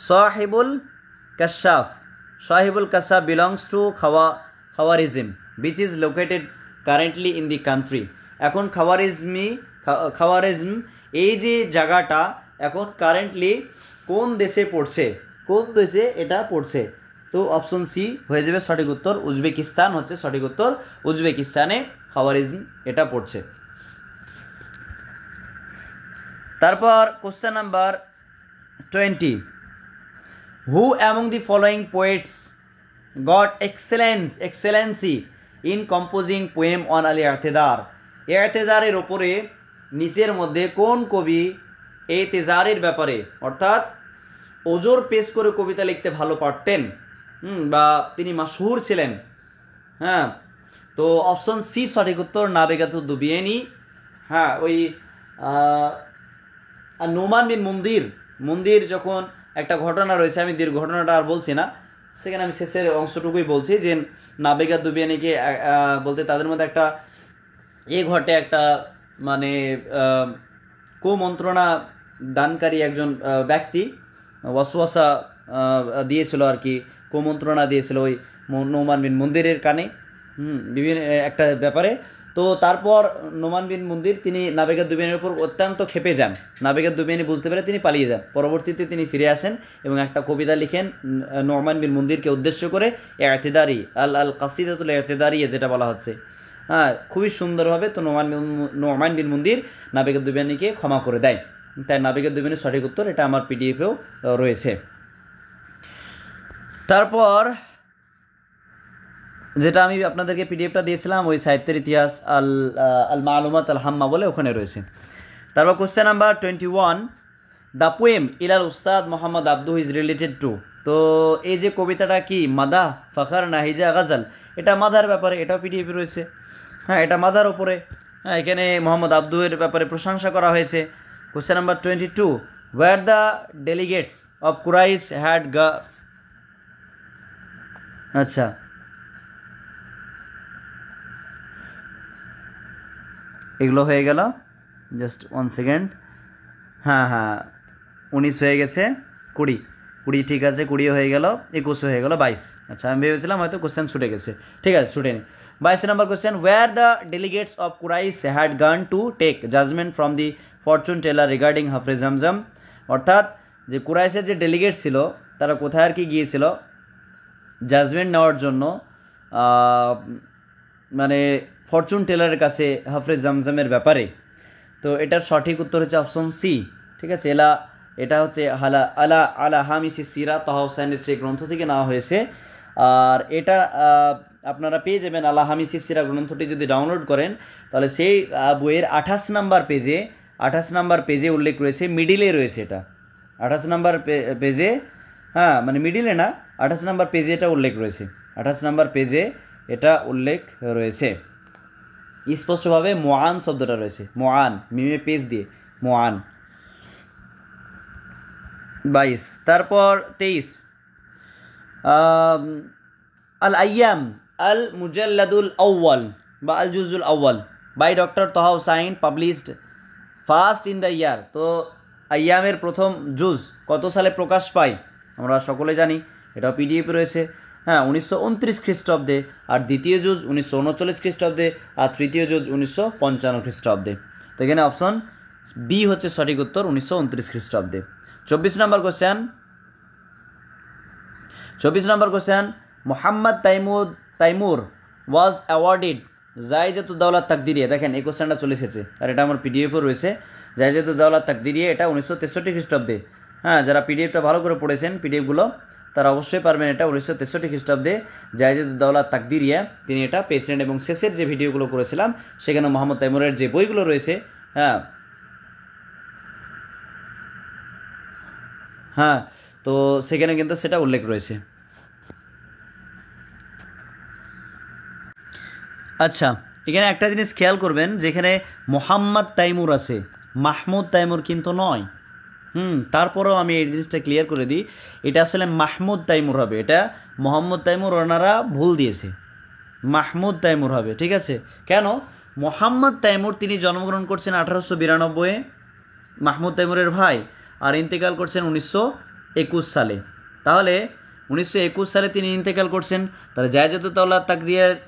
সাহিবুল কাশাফ। সাহিবুল কাশাফ belongs to Khwarazm which is located currently in the country। এখন খাওয়ারিজম এই যে জায়গাটা এখন কারেন্টলি কোন দেশে পড়ছে, কোন দেশে এটা পড়ছে, তো অপশন সি হয়ে যাবে সঠিক উত্তর, উজবেকিস্তান হচ্ছে সঠিক উত্তর, উজবেকিস্তানে খাওয়ারিজম এটা পড়ছে। তারপর question number 20, who among the following poets got excellency in composing poem on আল ইআতেজার। ইআতেজারের ওপরে নিচের মধ্যে কোন কবি ইআতেজারের ব্যাপারে অর্থাৎ ওজোর পেশ করে কবিতা লিখতে ভালো পারতেন, বা তিনি মাশহুর ছিলেন। হ্যাঁ তো অপশন সি সঠিক উত্তর, নাবিগাতু দুবিয়ানি। হ্যাঁ ওই নোমান বিন মুন্দির যখন একটা ঘটনা রয়েছে, আমি দীর্ঘ ঘটনাটা আর বলছি না, সেখানে আমি শেষের অংশটুকুই বলছি যে নাবিকা দুবিয়ানিকে বলতে তাদের মধ্যে একটা ঘটে, একটা মানে কুমন্ত্রণা দানকারী একজন ব্যক্তি ওয়াসওয়াসা দিয়েছিল আর কি, কুমন্ত্রণা দিয়েছিল ওই নোমান বিন মুন্দিরের কানে বিভিন্ন একটা ব্যাপারে। তো তারপর নোমান বিন মুন্দির তিনি নাবিকা দুবিয়ানির উপর অত্যন্ত ক্ষেপে যান। নাবিকা দুবিয়ানি বুঝতে পেরে তিনি পালিয়ে যান। পরবর্তীতে তিনি ফিরে আসেন এবং একটা কবিতা লিখেন নোমান বিন মুন্দিরকে উদ্দেশ্য করে, এতেদারি আল কাসিদাতুল এতেদারিয়া যেটা বলা হচ্ছে। হ্যাঁ, খুবই সুন্দরভাবে তো নোমান বিন মুন্দির নাবিকা দুবিয়ানিকে ক্ষমা করে দেয়। তাই নাবিকা দুবিয়ানির সঠিক উত্তর, এটা আমার পিডিএফেও রয়েছে। তারপর যেটা আমি আপনাদেরকে পিডিএফটা দিয়েছিলাম ওই সাহিত্যের ইতিহাস আল মালুমাত আল হাম্মা বলে, ওখানে রয়েছে। তারপর কোশ্চেন নাম্বার 21, দ্য পোয়েম ইলাল উস্তাদ মোহাম্মদ আব্দু ইজ রিলেটেড টু। তো এই যে কবিতাটা কি মাদা, ফখর, নাহিজা, গজল, এটা মাদার ব্যাপারে, এটাও পিডিএফে রয়েছে। হ্যাঁ, এটা মাদার ওপরে। হ্যাঁ, এখানে মোহাম্মদ আব্দুয়ের ব্যাপারে প্রশংসা করা হয়েছে। Question number 22, were the delegates of Quraysh had আচ্ছা, এগুলো হয়ে গেল, জাস্ট 1 সেকেন্ড। হ্যাঁ, 19 হয়ে গেছে, 20 ঠিক আছে, 20 হয়ে গেল, 21 হয়ে গেল, 22। আচ্ছা, আমি ভেবেছিলাম হয়তো কোশ্চেন ছুটে গেছে, ঠিক আছে, ছুটে নি। 22 নম্বর question, were the delegates of Quraysh had gone to take judgement from the fortune teller regarding হাফরে জামজাম। অর্থাৎ যে কুরাইশের যে ডেলিগেট ছিল তারা কোথায় আর কি গিয়েছিল জাজমেন্ট নেওয়ার জন্য, মানে ফরচুন টেলারের কাছে হাফরে জামজামের ব্যাপারে। তো এটার সঠিক উত্তর হচ্ছে অপশন সি, ঠিক আছে। এটা হচ্ছে আলা হামিসি সিরা তাহা হুসাইনের সেই গ্রন্থ থেকে নেওয়া হয়েছে। আর এটা আপনারা পেয়ে যাবেন আলা হামিসি সিরা গ্রন্থটি যদি ডাউনলোড করেন তাহলে সেই বইয়ের 28 নাম্বার পেজে উল্লেখ রয়েছে, মিডিলে রয়েছে এটা 28 নাম্বার পেজে। হ্যাঁ, মানে মিডিলে না, 28 নাম্বার পেজে এটা উল্লেখ রয়েছে, 28 নাম্বার পেজে এটা উল্লেখ রয়েছে স্পষ্টভাবে। মোয়ান শব্দটা রয়েছে, মোয়ান, মিমে পেজ দিয়ে মোয়ান। 22। তারপর 23, আল আইয়াম আল মুজাল্লাদুল আউয়াল বা আল জুজুল আউয়াল by doctor Taha Hussain published first in the year. তো আইয়ামের প্রথম জুজ কত সালে প্রকাশ পায় আমরা সকলে জানি, এটাও পিডিএফ রয়েছে। হ্যাঁ, 1929 খ্রিস্টাব্দে, আর দ্বিতীয় জুজ 1939 খ্রিস্টাব্দে, আর তৃতীয় জুজ 1955 খ্রিস্টাব্দে। তো এখানে অপশন বি হচ্ছে সঠিক উত্তর, 1929 খ্রিস্টাব্দে। 24 নম্বর question, Mohammad Taymur was awarded জায়েজাতুদ্দৌলা তাকদিরিয়া। দেখেন এই কোশ্চেনটা চলে এসেছে, আর এটা আমার পিডিএফও রয়েছে। জায়েজাতুদ্দৌলা তাকদিরিয়া, এটা 1963 খ্রিস্টাব্দে। হ্যাঁ, যারা পিডিএফটা ভালো করে পড়েছেন পিডিএফগুলো তারা অবশ্যই পারবেন। এটা 1963 খ্রিস্টাব্দে জায়েজাতুদ্দৌলা তাকদিরিয়া তিনি এটা পেয়েছিলেন। এবং শেষের যে ভিডিওগুলো করেছিলাম সেখানে মোহাম্মদ তাইমুরের যে বইগুলো রয়েছে, হ্যাঁ, তো সেখানে কিন্তু সেটা উল্লেখ রয়েছে। আচ্ছা, এখানে একটা জিনিস খেয়াল করবেন, যেখানে মোহাম্মদ তাইমুর আছে, মাহমুদ তাইমুর কিন্তু নয়। তারপরেও আমি এই জিনিসটা ক্লিয়ার করে দিই, এটা আসলে মাহমুদ তাইমুর হবে, এটা মোহাম্মদ তাইমুর ওনারা ভুল দিয়েছে, মাহমুদ তাইমুর হবে, ঠিক আছে। কেন? মোহাম্মদ তাইমুর তিনি জন্মগ্রহণ করছেন 1892-এ, মাহমুদ তাইমুরের ভাই, আর ইন্তেকাল করছেন 1921 সালে। তাহলে 1921 সালে তিনি ইন্তেকাল করছেন। তাহলে জায়েজাতুদ্দৌলা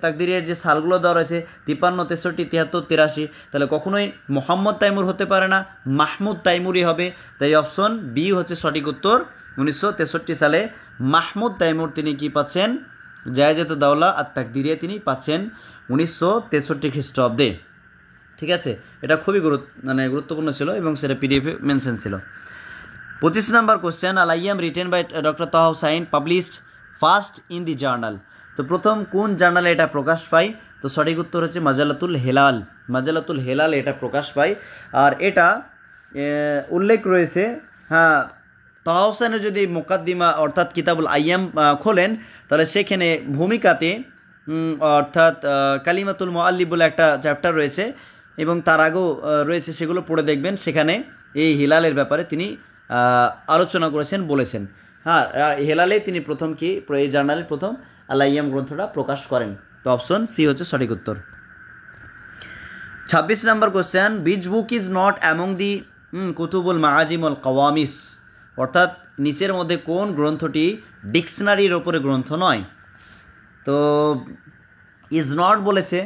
তাকদিরিয়ার যে সালগুলো দেওয়া রয়েছে 53, 63, 73, 83, তাহলে কখনোই মোহাম্মদ তাইমুর হতে পারে না, মাহমুদ তাইমুরই হবে। তাই অপশন বি হচ্ছে সঠিক উত্তর। 1963 সালে মাহমুদ তাইমুর তিনি কি পাচ্ছেন? জায়েজাতুদ্দৌলা আর তাকদিরিয়া তিনি পাচ্ছেন 1963 খ্রিস্টাব্দে, ঠিক আছে। এটা খুবই গুরুত্বপূর্ণ ছিল এবং সেটা পিডিএফে মেনশন ছিল। 25 নম্বর কোশ্চেন, আল আইয়াম written by doctor Taha Hussain published first in the journal. তো প্রথম কোন জার্নালে এটা প্রকাশ পায়? তো সঠিক উত্তর হচ্ছে মাজালাতুল হেলাল এটা প্রকাশ পায়। আর এটা উল্লেখ রয়েছে, হ্যাঁ, তাহা হুসাইনের যদি মুকাদ্দিমা অর্থাৎ কিতাবুল আইয়াম খোলেন তাহলে সেখানে ভূমিকাতে অর্থাৎ কালিমাতুল মুআল্লিফ বলে একটা চ্যাপ্টার রয়েছে এবং তার আগেও রয়েছে, সেগুলো পড়ে দেখবেন। সেখানে এই হিলালের ব্যাপারে তিনি আলোচনা করেছেন, বলেছেন। হ্যাঁ, হেলালে তিনি প্রথম কি এই জার্নালে প্রথম আল আইয়াম গ্রন্থটা প্রকাশ করেন। তো অপশন সি হচ্ছে সঠিক উত্তর। 26 নম্বর question, which book is not among the কুতুবুল মাআজিম আল কাওয়ামিস, অর্থাৎ নিচের মধ্যে কোন গ্রন্থটি ডিকশনারির ওপরে গ্রন্থ নয়। তো ইজ নট বলেছে,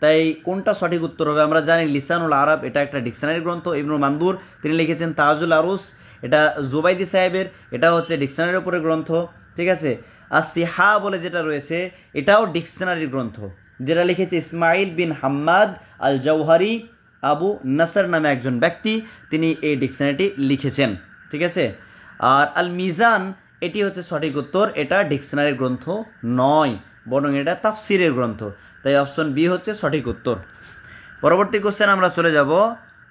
তাই কোনটা সঠিক উত্তর হবে? আমরা জানি লিসানুল আরব এটা একটা ডিকশনারি গ্রন্থ, ইবনুল মানদুর তিনি লিখেছেন তাজুল আরুস, এটা জুবাইদি সাহেবের, এটা হচ্ছে ডিকশনারির উপরে গ্রন্থ, ঠিক আছে। আর সিহা বলে যেটা রয়েছে এটাও ডিকশনারির গ্রন্থ, যেটা লিখেছে ইসমাইল বিন হাম্মাদ আল জৌহারি আবু নাসর নামে একজন ব্যক্তি, তিনি এই ডিকশনারিটি লিখেছেন, ঠিক আছে। আর আল মিজান এটি হচ্ছে সঠিক উত্তর, এটা ডিকশনারির গ্রন্থ নয়, বরং এটা তাফসিরের গ্রন্থ, তাই অপশন বি হচ্ছে সঠিক উত্তর। পরবর্তী কোশ্চেন আমরা চলে যাব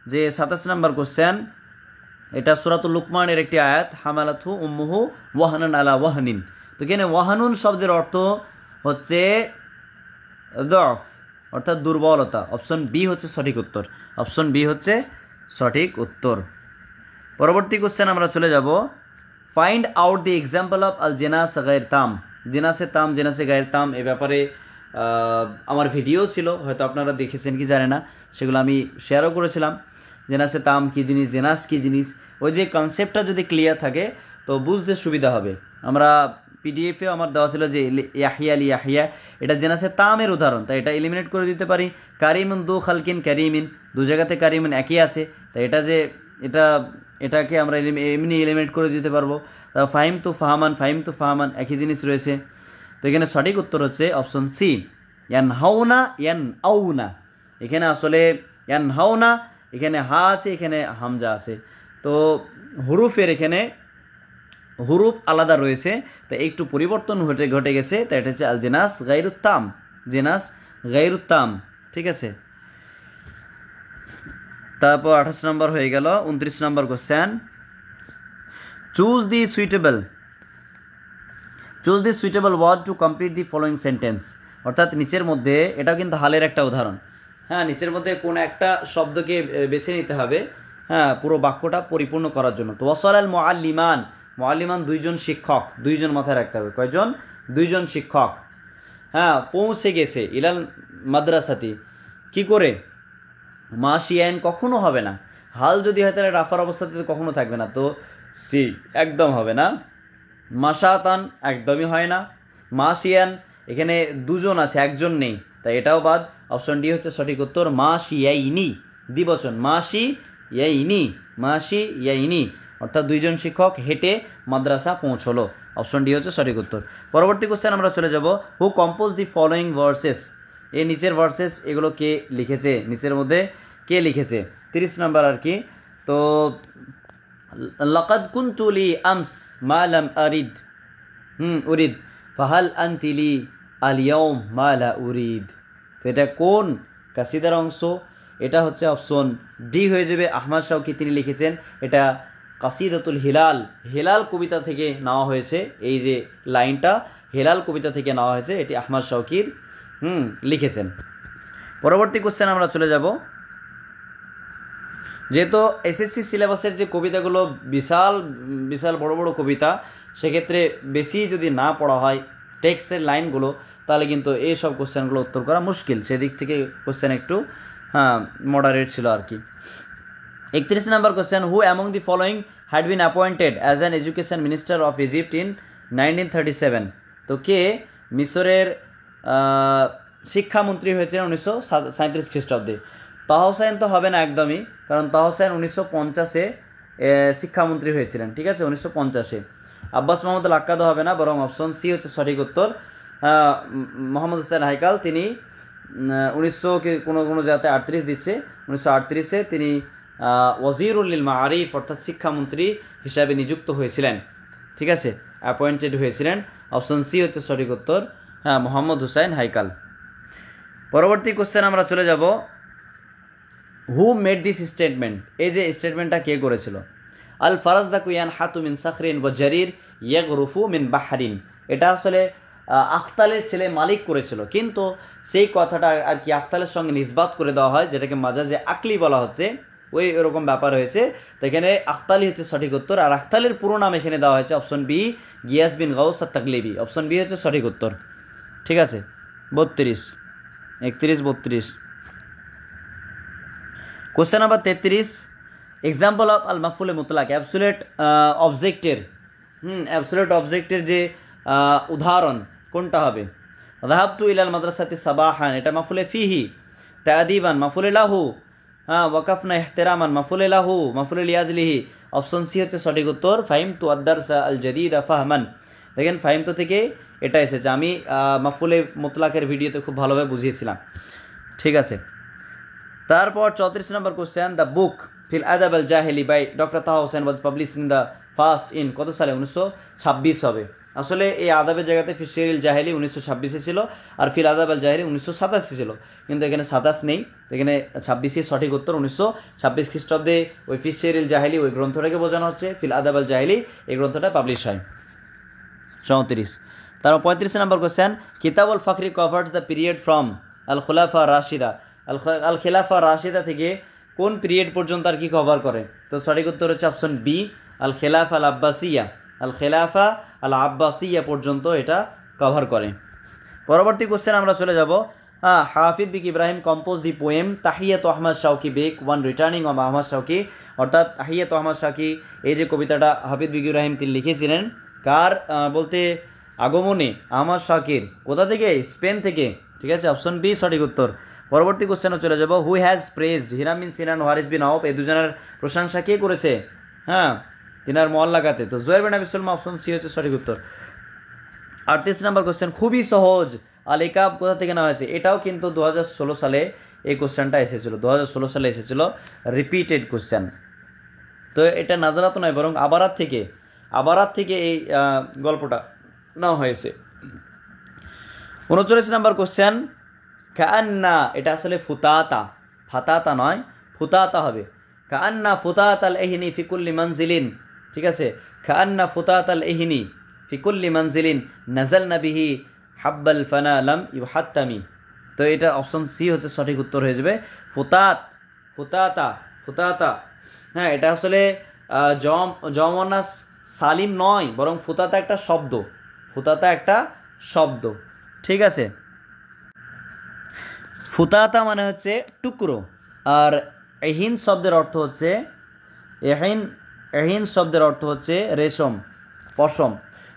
যে 27 নম্বর কোশ্চেন, এটা সূরাতুল লুকমানের একটি আয়াত, হামালাথু উম্মুহু ওয়াহানান আলা ওয়াহানিন। তো এখানে ওয়াহানুন শব্দের অর্থ হচ্ছে দফ, অর্থাৎ দুর্বলতা। অপশন বি হচ্ছে সঠিক উত্তর, অপশন বি হচ্ছে সঠিক উত্তর। পরবর্তী কোশ্চেন আমরা চলে যাব, find out the example of Al genus গায়ের তাম। জেনাসে তাম, জেনাসে গায়ের তাম, এ ব্যাপারে আমার ভিডিও ছিল, হয়তো আপনারা দেখেছেন কি জানে না, সেগুলো আমি শেয়ারও করেছিলাম। জেনাসে তাম কী জিনিস, জেনাস কী জিনিস, ওই যে কনসেপ্টটা যদি ক্লিয়ার থাকে তো বুঝতে সুবিধা হবে। আমরা পিডিএফে আমার দেওয়া ছিল যে ইয়াহিয়া লি ইয়াহিয়া, এটা জেনাসে তামের উদাহরণ, তাই এটা এলিমিনেট করে দিতে পারি। কারিমুন দু খালকিন কারিমিন, দু জায়গাতে কারিমিন একই আছে, তাই এটা যে এটাকে আমরা এমনি এলিমিনেট করে দিতে পারবো। ফাহিম তু ফাহামান, ফাহিম তু ফাহামান একই জিনিস রয়েছে। তো এখানে সঠিক উত্তর হচ্ছে অপশন সি, ইয়ান হাওনা ইয়ান আউনা। এখানে আসলে ইয়ান হাওনা, এখানে হা আছে, এখানে হামজা আছে, তো হুরুফের এখানে হুরুফ আলাদা রয়েছে, তো একটু পরিবর্তন ঘটে গেছে, তাই এটা হচ্ছে আল জেনাস গায়রুত্তাম, জেনাস গায়রুত্তাম, ঠিক আছে। তারপর 28 নম্বর হয়ে গেল। 29 নম্বর question, choose the suitable word to complete the following sentence, অর্থাৎ নিচের মধ্যে, এটাও কিন্তু হালের একটা উদাহরণ, হ্যাঁ, নিচের মধ্যে কোন একটা শব্দকে বেছে নিতে হবে, হ্যাঁ, পুরো বাক্যটা পরিপূর্ণ করার জন্য। তো ওয়াসাল আল মুআল্লিমান, মুআল্লিমান দুইজন শিক্ষক, দুইজন মাথায় রাখতে হবে, কয়জন? দুইজন শিক্ষক, হ্যাঁ, পৌঁছে গেছে, ইলাল মাদ্রাসাতি, কি করে? মাশিয়ান কখনো হবে না, হাল যদি হয় তাহলে রাফার অবস্থাতে কখনো থাকবে না, তো সি একদম হবে না। মাশাতান একদমই হয় না। মাশিয়ান এখানে দুজন আছে, একজন নেই, তাই এটাও বাদ। অপশন ডি হচ্ছে সঠিক উত্তর, মাশিয়াইনি, দ্বিবচন, মাশিয়াইনি, অর্থাৎ দুইজন শিক্ষক হেঁটে মাদ্রাসা পৌঁছলো। অপশন ডি হচ্ছে সঠিক উত্তর। পরবর্তী কোশ্চেন আমরা চলে যাব, হু কম্পোজ দি ফলোয়িং ভার্সেস। এই নিচের ভার্সেস এগুলো কে লিখেছে, নিচের মধ্যে কে লিখেছে? 30 নম্বর আর কি। তো লাকাদ কুনতু লি আমস মা লাম উরিদ ফাহাল আনতি লি আল ইয়াউম মা লা উরিদ। তো এটা কোন কাসিদার অংশ? এটা হচ্ছে অপশন ডি হয়ে যাবে, আহমদ শাওকি তিনি লিখেছেন। এটা কাসিদাতুল হিলাল, হেলাল কবিতা থেকে নেওয়া হয়েছে, এই যে লাইনটা হেলাল কবিতা থেকে নেওয়া হয়েছে, এটি আহমদ শাওকির লিখেছেন। পরবর্তী কোশ্চেন আমরা চলে যাব, যেহেতু এসএসসি সিলেবাসের যে কবিতাগুলো বিশাল বিশাল বড় বড় কবিতা, সেক্ষেত্রে বেশি যদি না পড়া হয় টেক্সটের লাইনগুলো, তাহলে কিন্তু এই সব কোশ্চেনগুলো উত্তর করা মুশকিল, সেদিক থেকে কোশ্চেন একটু মডারেট ছিল আর কি। 31 নম্বর question, who among the following had been appointed as an education minister of Egypt in 1937। তো কে মিশরের শিক্ষামন্ত্রী হয়েছিলেন 1937 খ্রিস্টাব্দে? তাহা হোসেন তো হবে না একদমই, কারণ তাহা হোসেন 1950-এ শিক্ষামন্ত্রী হয়েছিলেন, ঠিক আছে, 1950-এ। আব্বাস মাহমুদ আল আক্কাদও হবে না, বরং অপশন সি হচ্ছে সঠিক উত্তর, মোহাম্মদ হোসেন হাইকাল। তিনি 1900 কোনো জায়গাতে 38 দিচ্ছে, 1938-এ তিনি ওয়াজিরুল মাআরিফ অর্থাৎ শিক্ষামন্ত্রী হিসাবে নিযুক্ত হয়েছিলেন, ঠিক আছে, অ্যাপয়েন্টেড হয়েছিলেন। অপশন সি হচ্ছে সঠিক উত্তর, মোহাম্মদ হুসাইন হাইকাল। পরবর্তী কোশ্চেন আমরা চলে যাব, হু মেড দিস স্টেটমেন্ট। এই যে স্টেটমেন্টটা কে করেছিল? আল ফারাজদাকু ইয়ানহাতু মিন সাখরিন ওয়া জারির ইয়াগরুফু মিন বাহরিন। এটা আসলে আখতালের ছেলে মালিক করেছিল, কিন্তু সেই কথাটা আর কি আখতালের সঙ্গে নিসবাত করে দেওয়া হয়, যেটাকে মাজাজে আকলি বলা হচ্ছে। ওই এরকম ব্যাপার হয়েছে। তো এখানে আখতালি হচ্ছে সঠিক উত্তর, আর আখতালির পুরো নাম এখানে দেওয়া হয়েছে option B, Ghiyas bin Ghaus At Taghlibi. Option B হচ্ছে সঠিক উত্তর। ঠিক আছে, 32, 31, 32। কোশ্চেন নাম্বার 33, এক্সাম্পল অফ আল মাফউলে মুতলাক, অ্যাবসোলিউট অবজেক্টের অ্যাবসোলিউট অবজেক্টের যে উদাহরণ কোনটা হবে? যাহাবতু ইলাল মাদ্রাসাতি সাবাহান, এটা মাফউলে ফিহি। তাদিবান মাফউলে লাহু, ওয়াকাফনা ইহতিরামান মাফউলে লাহু, মাফউলে লিয়াজলিহি। অপশন সি হচ্ছে সঠিক উত্তর, ফাহিমতু আদ-দারসা আল জাদীদা ফাহমান। দেখেন ফাহিমতু থেকে এটা এসেছে, আমি মাফউলে মুতলাকের ভিডিওতে খুব ভালোভাবে বুঝিয়েছিলাম। ঠিক আছে, তারপর 34 নম্বর কোশ্চেন, দ্য বুক ফিল আদাব আল জাহেলি by doctor Taha Hossain was publish in the first in কত সালে? 1926 হবে। আসলে এই আদাবের জায়গাতে ফি শেরিল জাহেলি 1926-এ ছিল, আর ফিল আদাব আল জাহেলি 1987 ছিল, কিন্তু এখানে 27 নেই, এখানে 26-ই সঠিক উত্তর। 1926 খ্রিস্টাব্দে ওই ফি শেরিল জাহেলি ওই গ্রন্থটাকে বোঝানো হচ্ছে, ফিল আদাব আল জাহেলি এই গ্রন্থটা পাবলিশ হয়। 34। তারপর 35 নম্বর question, Kitabul Fakhri covers the period from আল খুলাফা রাশিদা, আল খেলাফা রাশিদা থেকে কোন পিরিয়ড পর্যন্ত আর কি কভার করে? তো সঠিক উত্তর হচ্ছে অপশন বি, আল খেলাফা আল আব্বাসিয়া, আল খেলাফা আল আব্বাসিয়া পর্যন্ত এটা কভার করে। পরবর্তী কোশ্চেন আমরা চলে যাব, Hafiz Bek Ibrahim compose the poem তাহিয়াত Ahmad Shawqi Bek on returning of Ahmad Shawqi, অর্থাৎ তাহিয়াত আহমদ শাওকি এই যে কবিতাটা হাফিজ বিক ইব্রাহিম তিনি লিখেছিলেন, কার বলতে আগমনে? আহমদ শাওকির। কোথা থেকে? স্পেন থেকে। ঠিক আছে, অপশন বি সঠিক উত্তর। পরবর্তী কোশ্চেনে চলে যাব, হু হ্যাজ প্রেজড হিরাম বিন সিনান ওয়ারিস বিন আউফ, এই দুজনের প্রশংসা কে করেছে? তিনার মহল্লাগাতে। তো জুয়াইর বিন আবি সুলমা, অপশন সি হচ্ছে সঠিক উত্তর। 38 নম্বর কোশ্চেন, খুবই সহজ, আল ইকাব কোথা থেকে নেওয়া হয়েছে? এটাও কিন্তু 2016 সালে এই কোশ্চেনটা এসেছিল, 2016 সালে এসেছিল, রিপিটেড কোশ্চেন। তো এটা নাজারাত নয়, বরং আবারাত থেকে এই গল্পটা নেওয়া হয়েছে। 39 নম্বর কোশ্চেন, কান্না, এটা আসলে ফুতাতা, ফাতাতা নয়, ফুতাতা হবে। কান্না ফুতাত আল এহিনি ফিকুল্লি মনজিলিন। ঠিক আছে, কান্না ফুতাত আল এহিনি ফিকুল্লি মনজিলিন নাজালনা বিহি হাব্বাল ফানা লাম ইউহাত্তামি। তো এটা অপশন সি হচ্ছে সঠিক উত্তর হয়ে যাবে, ফুতাতা। এটা আসলে জমনাস সালিম নয়, বরং ফুতাতা একটা শব্দ। ঠিক আছে, ফুতাতা মানে হচ্ছে টুকরো, আর এহিন শব্দের অর্থ হচ্ছে রেশম, পশম,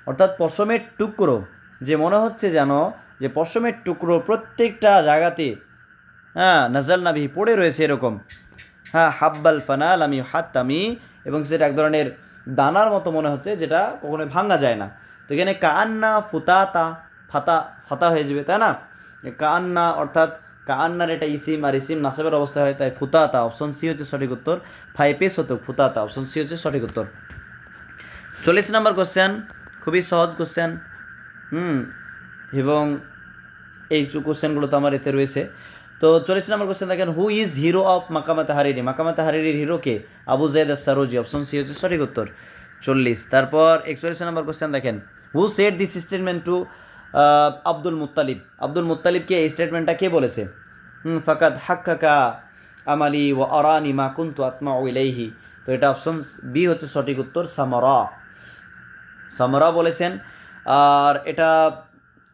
অর্থাৎ পশমের টুকরো, যে মনে হচ্ছে যেন যে পশমের টুকরো প্রত্যেকটা জায়গাতে নাজাল নাবি পড়ে রয়েছে এরকম। হাব্বাল ফানা লাম ইউহাত্তামি, এবং সেটা এক ধরনের দানার মতো মনে হচ্ছে, যেটা কখনোই ভাঙা যায় না। তো এখানে কান্না ফুতাতা, ফাতা হয়ে যাবে, তাই না? কান্না অর্থাৎ কান্নার এটা ইসিম, আর ইসিম নাসাবের অবস্থায় হয়, তাই ফুতাতা। অপশন সি হচ্ছে সঠিক উত্তর, 5 শতক ফুতাতা, অপশন সি হচ্ছে সঠিক উত্তর। 40 নম্বর কোশ্চেন, খুবই সহজ কোশ্চেন, এবং এই কোশ্চেনগুলো তো আমার এতে রয়েছে। তো 40 নম্বর কোশ্চেন দেখেন, হু ইজ হিরো অফ মাকামাত হারিরি, মাকামাত হারিরির হিরোকে? Abu Zayd As Saruji, option C হচ্ছে সঠিক উত্তর। 40। তারপর 41 নম্বর কোশ্চেন দেখেন, who said this statement to Abdul মুত্তালিবকে এই স্টেটমেন্টটা কে বলেছে? ফাকাদ হাক্কাকা আমালি ওয়া আরানি মা কুনতু আতমাউ ইলাইহি। তো এটা অপশন বি হচ্ছে সঠিক উত্তর, সামরা বলেছেন। আর এটা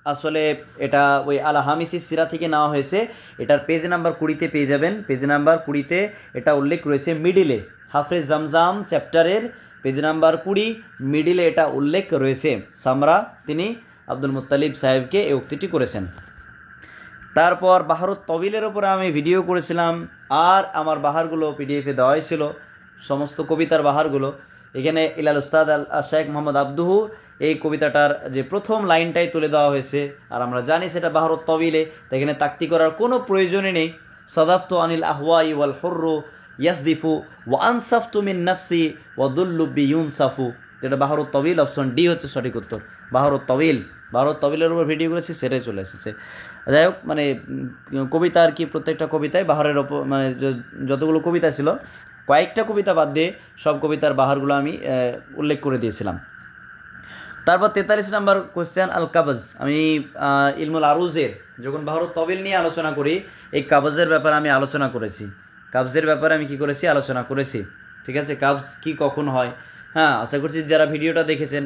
আসলে এটা ওই আল হামিসি সিরা থেকে নেওয়া হয়েছে। এটার পেজ নাম্বার 20-তে পেয়ে যাবেন, পেজ নাম্বার 20-তে এটা উল্লেখ রয়েছে, মিডিলে হাফেজ জামজাম চ্যাপ্টারের পেজ নাম্বার 20 মিডিলে এটা উল্লেখ রয়েছে। সামরা তিনি আব্দুল মুত্তালিব সাহেবকে এই উক্তিটি করেছেন। তারপর বাহারুত তবিলের ওপরে আমি ভিডিও করেছিলাম, আর আমার বাহারগুলো পিডিএফে দেওয়াই ছিল, সমস্ত কবিতার বাহারগুলো। এখানে ইলাল উস্তাদ আল শেখ মোহাম্মদ আব্দুহু এই কবিতাটার যে প্রথম লাইনটাই তুলে দেওয়া হয়েছে, আর আমরা জানি সেটা বাহারুত তবিলে, তো এখানে তাক্তি করার কোনো প্রয়োজনই নেই। সাদাফতু আনিল আহওয়াই ওয়াল হুররু ইয়াসদিফু ওয়া আনসাফতু মিন নাফসি ওয়া দুল্লু বি ইউনসাফু। যেটা বাহারুত তবিল, অপশন ডি হচ্ছে সঠিক উত্তর, বাহারুত তবিলের উপর ভিডিও করেছি, সেটাই চলে এসেছে। যাই হোক, মানে কবিতা আর কি, প্রত্যেকটা কবিতায় বাহারের ওপর, মানে যতগুলো কবিতা ছিল, কয়েকটা কবিতা বাদ দিয়ে সব কবিতার বাহারগুলো আমি উল্লেখ করে দিয়েছিলাম। তারপর 43 নম্বর কোশ্চেন, আল কাবজ। আমি ইলমুল আরুজের যখন বাহারুত তবিল নিয়ে আলোচনা করি, এই কাবজের ব্যাপারে আমি আলোচনা করেছি। কাবজের ব্যাপারে আমি কি করেছি, আলোচনা করেছি। ঠিক আছে, কাবজ কি কখন হয়, হ্যাঁ আশা করছি যারা ভিডিওটা দেখেছেন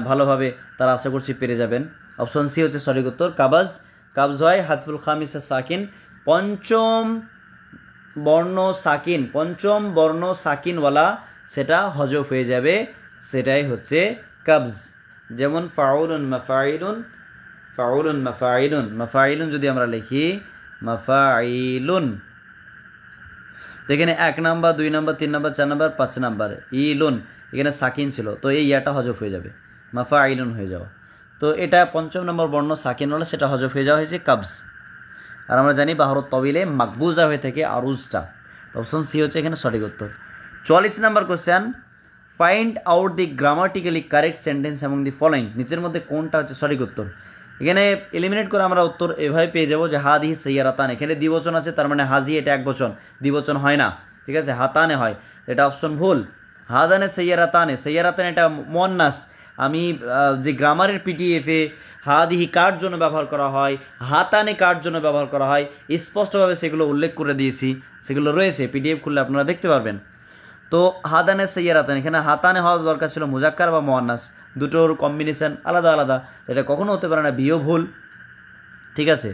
ভালোভাবে তারা আশা করছি পেরে যাবেন। অপশন সি হচ্ছে সঠিক উত্তর, কাবাজ। কাবজ হয় হাতফুল খামিসা সাকিন, পঞ্চম বর্ণ সাকিনওয়ালা সেটা হজফ হয়ে যাবে, সেটাই হচ্ছে কাবজ। যেমন ফাউলুন মাফাইলুন, মাফাইলুন যদি আমরা লিখি মাফাইলুন, তো এখানে 1 number 2 number 3 number 4 number 5 number ইলুন, এখানে সাকিন ছিল, তো এই ইয়াটা হজফ হয়ে যাবে, মাফাইলুন হয়ে যাওয়া। তো এটা পঞ্চম নম্বর বর্ণ সাকিনওয়ালা, সেটা হজফ হয়ে যাওয়া হয়েছে কাবজ। আর আমরা জানি বাহরত তবিলে মাকবুজা হয়ে থাকে আরুজটা। অপশন সি হচ্ছে এখানে সঠিক উত্তর। 44 নাম্বার কোশ্চেন, ফাইন্ড আউট দি গ্রামাটিক্যালি কারেক্ট সেন্টেন্স এবং দি ফলোইং, নিচের মধ্যে কোনটা হচ্ছে সঠিক উত্তর। এখানে এলিমিনেট করে আমরা উত্তর এভাবে পেয়ে যাবো যে হাদিহি সাইয়ারাতান, এখানে দ্বিবচন আছে, তার মানে হাজি এটা এক বচন, দ্বিবচন হয় না। ঠিক আছে, হাতানে হয়, এটা অপশন ভুল। হাদানে সাইয়ারাতানে, সাইয়ারাতান এটা মুয়ান্নাস। আমি যে গ্রামারের পিটিএফে হাদিহি কার জন্য ব্যবহার করা হয়, হাতানে কার জন্য ব্যবহার করা হয়, স্পষ্টভাবে সেগুলো উল্লেখ করে দিয়েছি, সেগুলো রয়েছে, পিডিএফ খুললে আপনারা দেখতে পারবেন। তো হাদানে সাইয়ারাতান, এখানে হাতানে হওয়া দরকার ছিল মুজাক্কার বা মুয়ান্নাস, দুটোর কম্বিনেশন আলাদা আলাদা, এটা কখনো হতে পারে না, বিও ভুল। ঠিক আছে,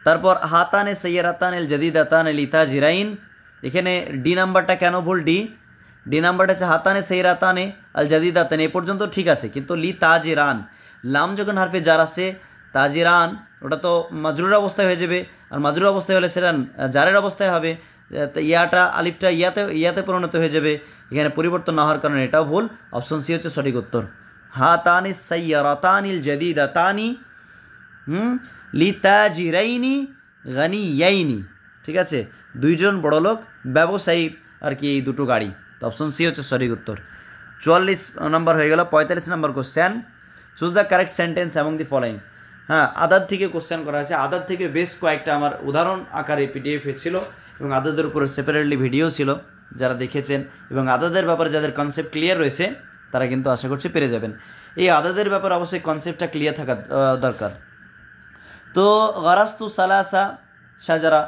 তারপর হাতানে সাইয়ারাতান এল জাদিদাতান এল ইতাজিরাইন, এখানে ডি নাম্বারটা কেন ভুল, ডি নাম্বারটা হচ্ছে হাতানে সাইয়ারাতানে আল জাদিদাতান, এ পর্যন্ত ঠিক আছে, কিন্তু লি তাজিরান, লাম যখন হারফে জার আসছে, তাজিরান ওটা তো মাজরুর অবস্থায় হয়ে যাবে, আর মাজরুর অবস্থায় হলে সেটা জারের অবস্থায় হবে, ইয়াটা আলিফটা ইয়াতে পরিণত হয়ে যাবে, এখানে পরিবর্তন না হওয়ার কারণে এটাও ভুল। অপশন সি হচ্ছে সঠিক উত্তর, হাতানি সাইয়ারাতানিল জাদিদাতানি লিতাজিরাইনি গানিয়াইনি। ঠিক আছে, দুইজন বড়লোক ব্যবসায়ী আর কি, এই দুটো গাড়ি, তো অপশন সি হচ্ছে সঠিক উত্তর। 44 নম্বর হয়ে গেল। 45 নম্বর question, choose the correct sentence among the following. হ্যাঁ, আদাদ থেকে কোশ্চেন করা হয়েছে, আদাদ থেকে বেশ কয়েকটা আমার উদাহরণ আকারে পিডিএফ ছিল এবং আদাদের উপরে সেপারেটলি ভিডিও ছিল, যারা দেখেছেন এবং আদাদের ব্যাপারে যাদের কনসেপ্ট ক্লিয়ার রয়েছে তারা কিন্তু আশা করছি পেরে যাবেন। এই আদাদের ব্যাপারে অবশ্যই কনসেপ্টটা ক্লিয়ার থাকা দরকার। তো গারাস্তু সালাসা সাজারা,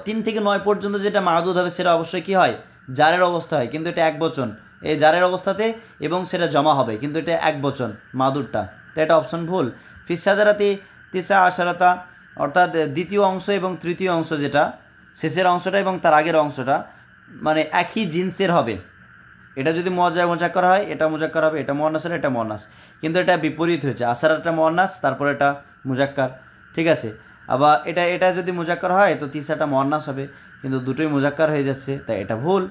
3 থেকে 9 পর্যন্ত যেটা মাদুদ হবে সেটা অবশ্যই কি হয়, জারের অবস্থা হয়, কিন্তু এটা এক বচন, এই জারের অবস্থাতে, এবং সেটা জমা হবে, কিন্তু এটা এক বচন মাদুরটা, তো এটা অপশন ভুল। ফিস সাজারাতে তিসা আশারাতা, অর্থাৎ দ্বিতীয় অংশ এবং তৃতীয় অংশ, যেটা শেষের অংশটা এবং তার আগের অংশটা মানে একই জিন্সের হবে। এটা যদি মোজাক্কার হয় এটা মোজাক্কার হবে, এটা মুয়ান্নাস হলে এটা মুয়ান্নাস, কিন্তু এটা বিপরীত হয়েছে, আশারাটা মুয়ান্নাস তারপর এটা মুজাক্কার। ঠিক আছে, আবার এটা যদি মুজাক্কার হয় তো তিসাটা মুয়ান্নাস হবে, কিন্তু দুটোই মুজাক্কার হয়ে যাচ্ছে, তাই এটা ভুল।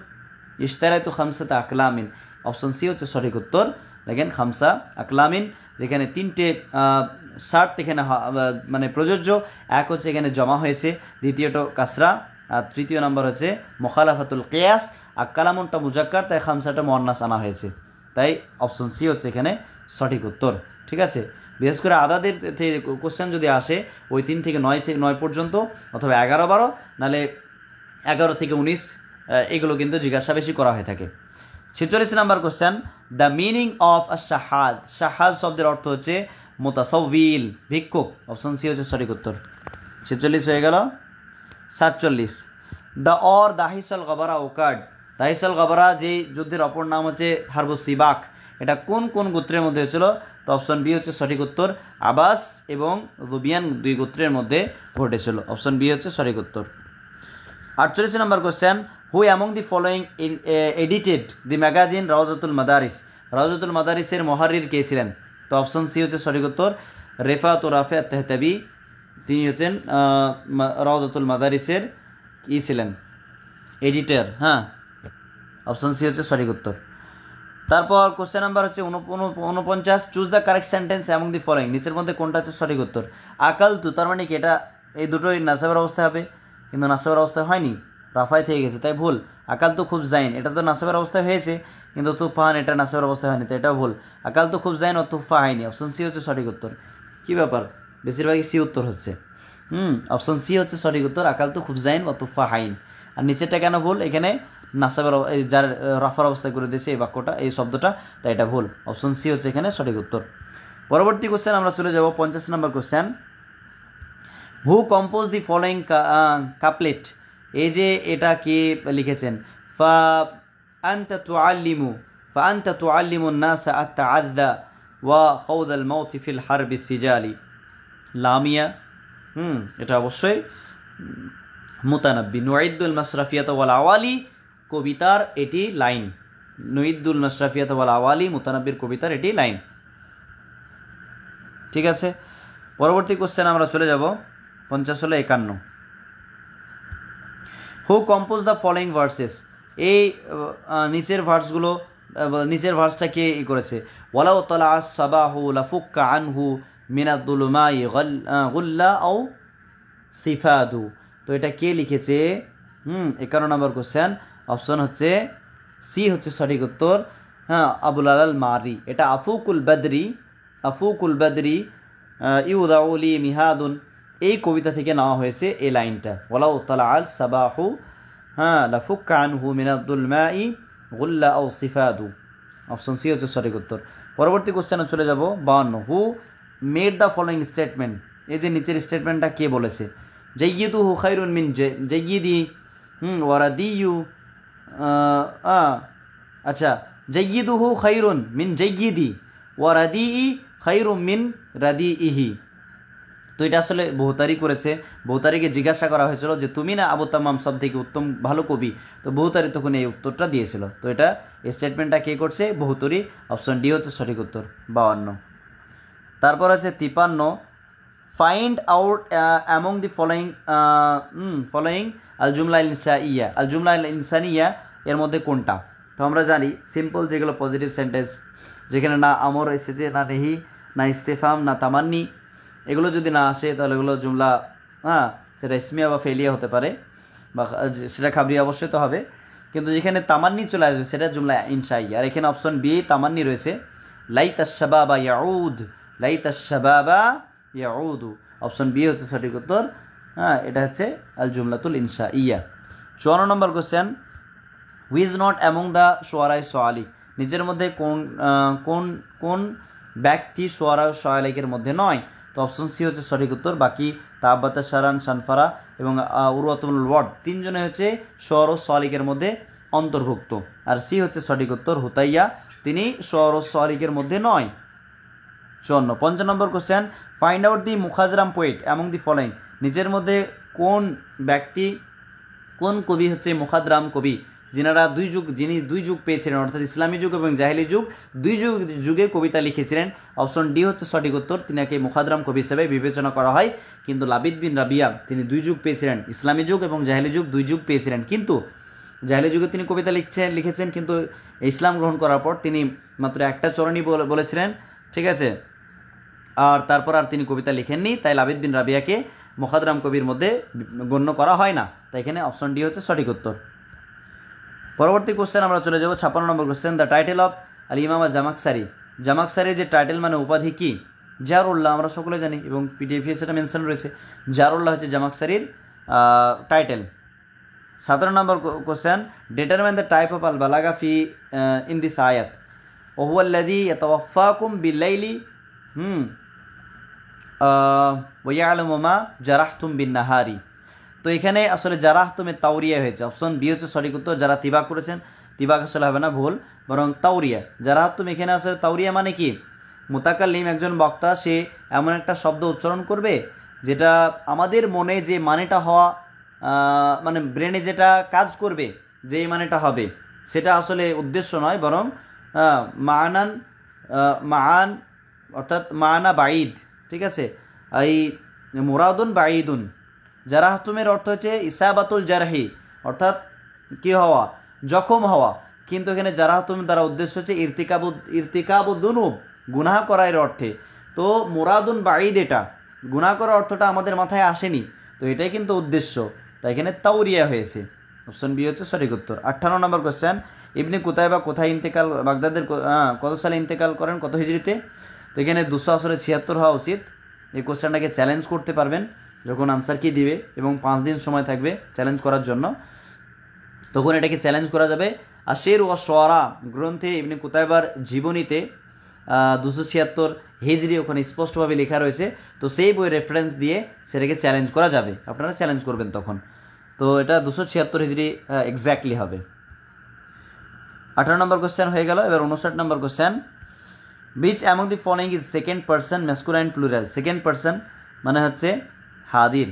ইশতারাতু খামসাতা আকলামিন, অপশন সি হচ্ছে সঠিক উত্তর। দেখেন খামসা আকলামিন, যেখানে 3টে শার্ট এখানে মানে প্রযোজ্য, এক হচ্ছে এখানে জমা হয়েছে, দ্বিতীয়টা কাসরা, আর তৃতীয় নম্বর হচ্ছে মুখালাফাতুল কিয়াস, আর কালামুনটা মুজাক্কার, তাই খামসাটা মুয়ান্নাস আনা হয়েছে, তাই অপশন সি হচ্ছে এখানে সঠিক উত্তর। ঠিক আছে, বিশেষ করে আদাদের কোশ্চেন যদি আসে ওই 3 থেকে 9 পর্যন্ত, অথবা 11-12, নাহলে 11 থেকে 19, এগুলো কিন্তু জিজ্ঞাসা বেশি করা হয়ে থাকে। 46 নম্বর question, the meaning of a শাহাদ, শাহাদ শব্দের অর্থ হচ্ছে মুতাসাউবিল, ভিক্ষুক, অপশন সি হচ্ছে সঠিক উত্তর। 46 হয়ে গেল। 47, দ্য অর দাহিসাল গবারা ওকার্ড, দাহিসাল গবারা যে যুদ্ধের অপর নাম হচ্ছে হারবু সিবাক, এটা কোন কোন গোত্রের মধ্যে হয়েছিল, তো অপশন বি হচ্ছে সঠিক উত্তর, আবাস এবং রুবিয়ান 2 গোত্রের মধ্যে ঘটেছিল, অপশন বি হচ্ছে সঠিক উত্তর। 48 নম্বর question, who among the following edited the magazine রাউজাতুল মাদারিস, রাউজাতুল মাদারিসের মুহাররির কে ছিলেন, তো অপশন সি হচ্ছে সঠিক উত্তর, রেফাত ও রাফে তেহতাবি, তিনি হচ্ছেন রাউজাতুল মাদারিসের কি ছিলেন, এডিটর। হ্যাঁ, অপশন সি হচ্ছে সঠিক উত্তর। তারপর কোশ্চেন নাম্বার হচ্ছে 49, choose the correct sentence among the following, নিচের মধ্যে কোনটা হচ্ছে সঠিক উত্তর। আকাল তু, তার মানে কি এটা এই দুটোই নাসাবের অবস্থায় হবে, কিন্তু নাসাবের অবস্থায় হয়নি, রাফায় থেকে গেছে, তাই ভুল। আকাল তো খুব জাইন, এটা তো নাসাবের অবস্থায় হয়েছে, কিন্তু তুফান এটা নাসাবের অবস্থায় হয়নি, তো এটাও ভুল। আকাল তো খুব জাইন ও তুফা হয়নি, অপশন সি হচ্ছে সঠিক উত্তর। কী ব্যাপার, বেশিরভাগই সি উত্তর হচ্ছে। অপশন সি হচ্ছে সঠিক উত্তর, আকাল তো খুব জাইন ও তুফা হাইন। আর নিচেরটা কেন ভুল, এখানে নাসাবের যার রাফার অবস্থায় করে দিয়েছে এই বাক্যটা, এই শব্দটা, তাই এটা ভুল, অপশন সি হচ্ছে এখানে সঠিক উত্তর। পরবর্তী কোশ্চেন আমরা চলে যাব 50 নম্বর question, who compose the following couplet, এই যে এটা কে লিখেছেন, ফা আনতা তুআল্লিমু الناس التعذى وخوض الموت في الحرب السجالي। লামিয়া এটা অবশ্যই মুতানাব্বি। নুইদ্দুল মাশরাফিয়াত ওয়াল আওয়ালি কবিতার এটি লাইন, নুইদ্দুল মাশরাফিয়াত ওয়াল আওয়ালি মুতানাব্বির কবিতার এটি লাইন। ঠিক আছে, পরবর্তী কোশ্চেন আমরা চলে যাব 50-51। হু কম্পোজ দ্য ফলোয়িং ভার্সেস, এই নিচের ভার্সগুলো, নিচের ভার্সটা কে করেছে? ওয়ালাউ তালা সাবাহু লাফুক্কা আনহু মিনাদ-দুলুমাই গুল্লা আও সিফাদু। তো এটা কে লিখেছে? 51 নম্বর কোশ্চেন, অপশন হচ্ছে সি হচ্ছে সঠিক উত্তর। হ্যাঁ, আবুল আলাল মারি। এটা আফুকুল বদরি ইউদাউলি মিহাদুন, এই কবিতা থেকে নেওয়া হয়েছে এই লাইনটা। ওয়ালাউ তালা আল সাবাহু লাফুক্কা আনহু মিনাদ-দুলুমাই গুল্লা আও সিফাদু, অপশন সি হচ্ছে সঠিক উত্তর। পরবর্তী কোশ্চেনে চলে যাব 52। Who made the following statement, এই যে নিচের স্টেটমেন্টটা কে বলেছে? জাইয়িদুহু খায়রুন মিন জাইয়িদি ওয়ারাদিয়ু, আচ্ছা, জাইয়িদুহু খায়রুন মিন জাইয়িদি ওয়ারাদিই খায়রুম মিন রাদিইহি। তো এটা আসলে বহুতারি করেছে। বহুতারিকে জিজ্ঞাসা করা হয়েছিল যে তুমি না আবু তাম্মাম সব থেকে উত্তম ভালো কবি, তো বহুতারি তখন এই উত্তরটা দিয়েছিল। তো এটা স্টেটমেন্টটা কে করছে? বহুতরি, অপশন ডি হচ্ছে সঠিক উত্তর। 52। তারপর আছে 53। Find out among the following আল জুমলা ইনসাইয়া। আল জুমলা ইনসানিয়া এর মধ্যে কোনটা? তো আমরা জানি সিম্পল যেগুলো পজিটিভ সেন্টেন্স, যেখানে না আমর এসেছে, না নেহি, না ইস্তেফাম, না তামান্নি, এগুলো যদি না আসে তাহলে এগুলো জুমলা, সেটা ইসমিয়া বা ফেলিয়া হতে পারে, বা সেটা খাবরিয়া অবশ্যই তো হবে। কিন্তু যেখানে তামান্নি চলে আসবে সেটা জুমলা ইনশাইয়া। আর এখানে অপশন বি তামান্নি রয়েছে, লাইতাশ শাবাবা ইয়াউদ, লাইতাশ শাবাবা ইয়াউদু, অপশন বি হচ্ছে সঠিক উত্তর। এটা হচ্ছে আল জুমলাতুল ইনশাইয়া। 54 নম্বর question, who is not among the শুআরায়ে সালি, নিজের মধ্যে কোন ব্যক্তি শুআরায়ে সালিকের মধ্যে নয়? তো অপশন সি হচ্ছে সঠিক উত্তর। বাকি তাবাতা শারান শানফারা এবং উরওয়াতুল ওয়ার্ড তিনজনে হচ্ছে শুআরা সালিকের মধ্যে অন্তর্ভুক্ত। আর সি হচ্ছে সঠিক উত্তর, হুতাইয়া, তিনি শুআরা সালিকের মধ্যে নয়। 54। 55 নম্বর কোশ্চেন, ফাইন্ড আউট দি মুখাজরাম পোয়েট অ্যামং দি ফলোয়িং, নিজের মধ্যে কোন ব্যক্তি, কোন কবি হচ্ছে মুখাদরাম কবি, যিনি দুই যুগ পেয়েছিলেন, অর্থাৎ ইসলামী যুগ এবং জাহেলি যুগ, দুই যুগে কবিতা লিখেছিলেন। অপশন ডি হচ্ছে সঠিক উত্তর, তিনাকে মুখাদরাম কবি হিসেবে বিবেচনা করা হয়। কিন্তু লাবিদ বিন রাবিয়া তিনি দুই যুগ পেয়েছিলেন, ইসলামী যুগ এবং জাহেলি যুগ দুই যুগ পেয়েছিলেন। কিন্তু জাহেলি যুগে তিনি কবিতা লিখেছেন, কিন্তু ইসলাম গ্রহণ করার পর তিনি মাত্র একটা চরণই বলেছিলেন। ঠিক আছে, আর তারপর আর তিনি কবিতা লিখেননি, তাই লাবিদ বিন রাবিয়াকে মুখাদরাম কবির মধ্যে গণ্য করা হয় না। তাই এখানে অপশন ডি হচ্ছে সঠিক উত্তর। পরবর্তী কোশ্চেন আমরা চলে যাব 56 নম্বর কোশ্চেন, দ্য টাইটেল অফ আল ইমাম জামাকসারি। জামাকসারির যে টাইটেল মানে উপাধি কি? জারুল্লাহ, আমরা সকলে জানি এবং পিডিএফে সেটা মেনশন রয়েছে। জারুল্লাহ হচ্ছে জামাকসারির টাইটেল। 17 নম্বর question, determine the type of আল বালাগা ফি ইন দিস আয়াত। ওহুয়া আল্লাযী ইয়াতাওয়াফাকুম বিল-লাইলি ওয়া ইয়ালামু মা জারাহতুম বিন-নাহারি। তো এখানে আসলে জারাহতুমের তাওরিয়া হয়েছে, অপশন বি হচ্ছে সঠিক উত্তর। যারা তিবাক করেছেন, তিবাক আসলে হবে না, ভুল, বরং তাওরিয়া। জারাহতুম এখানে আসলে তাওরিয়া মানে কি? মুতাকাল্লিম একজন বক্তা, সে এমন একটা শব্দ উচ্চারণ করবে যেটা আমাদের মনে যে মানেটা হওয়া, মানে ব্রেনে যেটা কাজ করবে, যেই মানেটা হবে, সেটা আসলে উদ্দেশ্য নয়, বরং মান অর্থাৎ মানা বাইদ। ঠিক আছে, এই মুরাদুন বাইদুন। জারাহতুমের অর্থ হচ্ছে ইসাবাতুল জারহি, অর্থাৎ কি হওয়া, জখম হওয়া। কিন্তু এখানে জারাহতুম দ্বারা উদ্দেশ্য হচ্ছে ইরতিকাবুদ্দুনুব, গুনাহ করার অর্থে। তো মুরাদুন বাইদ, এটা গুনাহ করার অর্থটা আমাদের মাথায় আসেনি, তো এটাই কিন্তু উদ্দেশ্য, তাই এখানে তাওরিয়া হয়েছে। অপশন বি হচ্ছে সঠিক উত্তর। 58 নম্বর কোশ্চেন, ইবনে কুতাইবা কোথায় ইন্তেকাল, বাগদাদের কত সালে ইন্তেকাল করেন, কত হিজরিতে? তো এখানে 276 হওয়া উচিত। এই কোশ্চেনটাকে চ্যালেঞ্জ করতে পারবেন যখন আনসার কি দিবে, এবং 5 দিন সময় থাকবে চ্যালেঞ্জ করার জন্য, তখন এটাকে চ্যালেঞ্জ করা যাবে। আশের ওয়া শুআরা গ্রন্থে ইবনে কুতাইবার জীবনীতে 276 হিজরি ওখানে স্পষ্টভাবে লেখা রয়েছে। তো সেই বই রেফারেন্স দিয়ে সেটাকে চ্যালেঞ্জ করা যাবে, আপনারা চ্যালেঞ্জ করবেন তখন। তো এটা 276 হিজরি এক্স্যাক্টলি হবে। 18 নম্বর কোশ্চেন হয়ে গেল। এবার 59 নম্বর question, which among the following is second person masculine plural. Second person মানে হচ্ছে হাদির,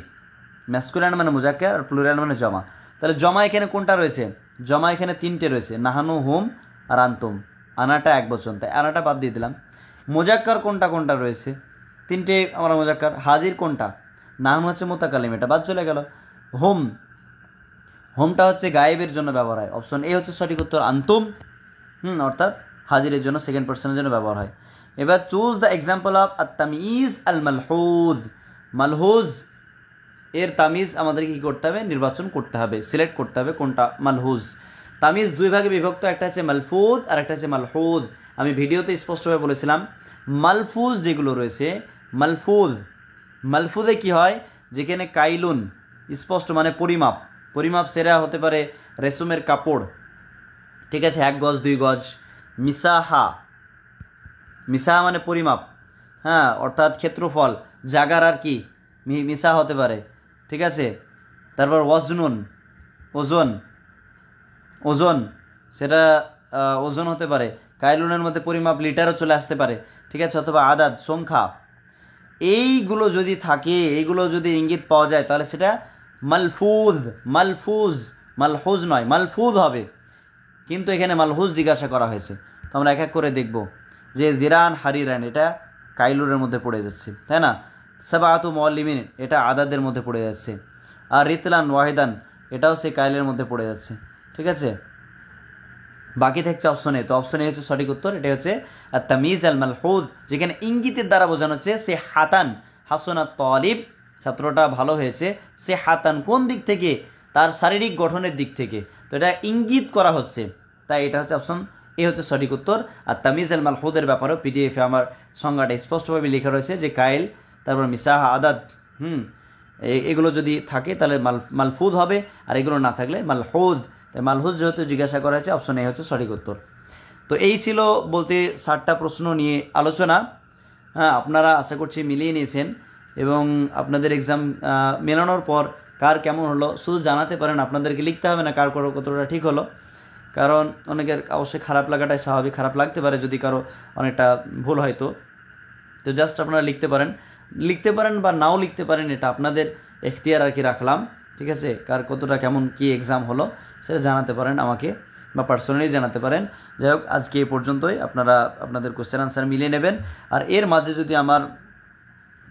ম্যাসকুলাইন মানে মুজাক্কার আর প্লুরাল মানে জমা। তাহলে জমা এখানে কোনটা রয়েছে? জমা এখানে 3টে রয়েছে, নাহানু, হুম আর আনতুম। আনাটা এক বচন, তাই আনাটা বাদ দিয়ে দিলাম। মুজাক্কার কোনটা কোনটা রয়েছে? 3টে আমরা মুজাক্কার। হাজির কোনটা? নাহানু হচ্ছে মুতাকাল্লিম, এটা বাদ চলে গেল। হুম, হোমটা হচ্ছে গায়েবের জন্য ব্যবহার হয়, অপশন এ হচ্ছে সঠিক উত্তর। আনতুম অর্থাৎ হাজিরের জন্য সেকেন্ড পার্সনের জন্য ব্যবহার হয়। এবার চুজ দ্য এক্সাম্পল অফ আত-তামিজ আল মালহুদ। মালহুজ এর তামিজ আমাদের কি করতে হবে? নির্বাচন করতে হবে, সিলেক্ট করতে হবে কোনটা মালহুজ। তামিজ দুই ভাগে বিভক্ত, একটা হচ্ছে মালফুজ আর একটা হচ্ছে মালহুদ। আমি ভিডিওতে স্পষ্টভাবে বলেছিলাম মালফুজ যেগুলো রয়েছে, মালফুজে কি হয়? যেখানে কাইলুন স্পষ্ট মানে পরিমাপ, পরিমাপ সেরা হতে পারে রেশমের কাপড়, ঠিক আছে, 1 গজ 2 গজ। মিসাহা, মিসাহা মানে পরিমাপ, হ্যাঁ, অর্থাৎ ক্ষেত্রফল, জাগার আর কি মিসা হতে পারে, ঠিক আছে। তারপর ওয়াজনুন, ওজন, ওজন সেটা ওজন হতে পারে। কাইলুনের মধ্যে পরিমাপ লিটারও চলে আসতে পারে, ঠিক আছে, অথবা আদাদ সংখ্যা। এইগুলো যদি থাকে, এইগুলো যদি ইঙ্গিত পাওয়া যায় তাহলে সেটা মালফুজ। মালহুজ নয়, মালফুজ হবে। কিন্তু এখানে মালহুজ জিজ্ঞাসা করা হয়েছে, তো আমরা এক এক করে দেখব। যে দিরান হারিরান এটা কাইলুরের মধ্যে পড়ে যাচ্ছে, তাই না। সাবাআতু মুআল্লিমিন এটা আদাদের মধ্যে পড়ে যাচ্ছে। আর রিতলান ওয়াহিদান এটাও সেই কাইলের মধ্যে পড়ে যাচ্ছে, ঠিক আছে। বাকি থাকছে অপশন এ, তো অপশন এ হচ্ছে সঠিক উত্তর। এটা হচ্ছে আত-তামিজ আল মালহুজ, যেখানে ইঙ্গিতের দ্বারা বোঝানো হচ্ছে সে হাতান হাসানাত তালিব, ছাত্রটা ভালো হয়েছে। সে হাতান কোন দিক থেকে? তার শারীরিক গঠনের দিক থেকে, তো এটা ইঙ্গিত করা হচ্ছে, তাই এটা হচ্ছে অপশন এ হচ্ছে সঠিক উত্তর। আর তামিজ আল মালহুদের ব্যাপারেও পিডিএফে আমার সংজ্ঞাটা স্পষ্টভাবে লেখা রয়েছে, যে কাইল, তারপর মিসাহা, আদাদ, এগুলো যদি থাকে তাহলে মালফুদ হবে, আর এগুলো না থাকলে মালহুদ। তাই মালহুদ যেহেতু জিজ্ঞাসা করা হয়েছে, অপশন এ হচ্ছে সঠিক উত্তর। তো এই ছিল বলতে 60টা প্রশ্ন নিয়ে আলোচনা। হ্যাঁ, আপনারা আশা করছি মিলিয়ে নিয়েছেন, এবং আপনাদের এক্সাম মেলানোর পর কার কেমন হলো শুধু জানাতে পারেন, আপনাদেরকে লিখতে হবে না কার কতটা ঠিক হলো। কারণ অনেকের অবশ্যই খারাপ লাগাটাই স্বাভাবিক, খারাপ লাগতে পারে যদি কারো অনেকটা ভুল হয়। তো জাস্ট আপনারা লিখতে পারেন বা নাও লিখতে পারেন, এটা আপনাদের এখতিয়ার আর কি রাখলাম, ঠিক আছে। কার কতটা কেমন কি এক্সাম হলো সেটা জানাতে পারেন আমাকে, বা পার্সোনালি জানাতে পারেন। যাই হোক, আজকে এই পর্যন্তই। আপনারা আপনাদের কোশ্চেন আনসার মিলিয়ে নেবেন, আর এর মাঝে যদি আমার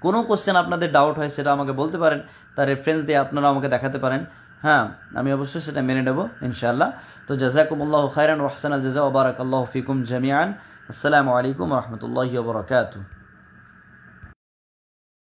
কোনো কোশ্চেন আপনাদের ডাউট হয় সেটা আমাকে বলতে পারেন, তার রেফারেন্স দিয়ে আপনারা আমাকে দেখাতে পারেন। হ্যাঁ, আমি অবশ্যই সেটা মেনে নেব ইনশাআল্লাহ। তো জাযাকুমুল্লাহু খাইরান ওয়া আহসানাল জাযা ওয়া বারাকাল্লাহু ফিকুম জামিআন। আসসালামু আলাইকুম ওয়া রাহমাতুল্লাহি ওয়া বারাকাতুহু।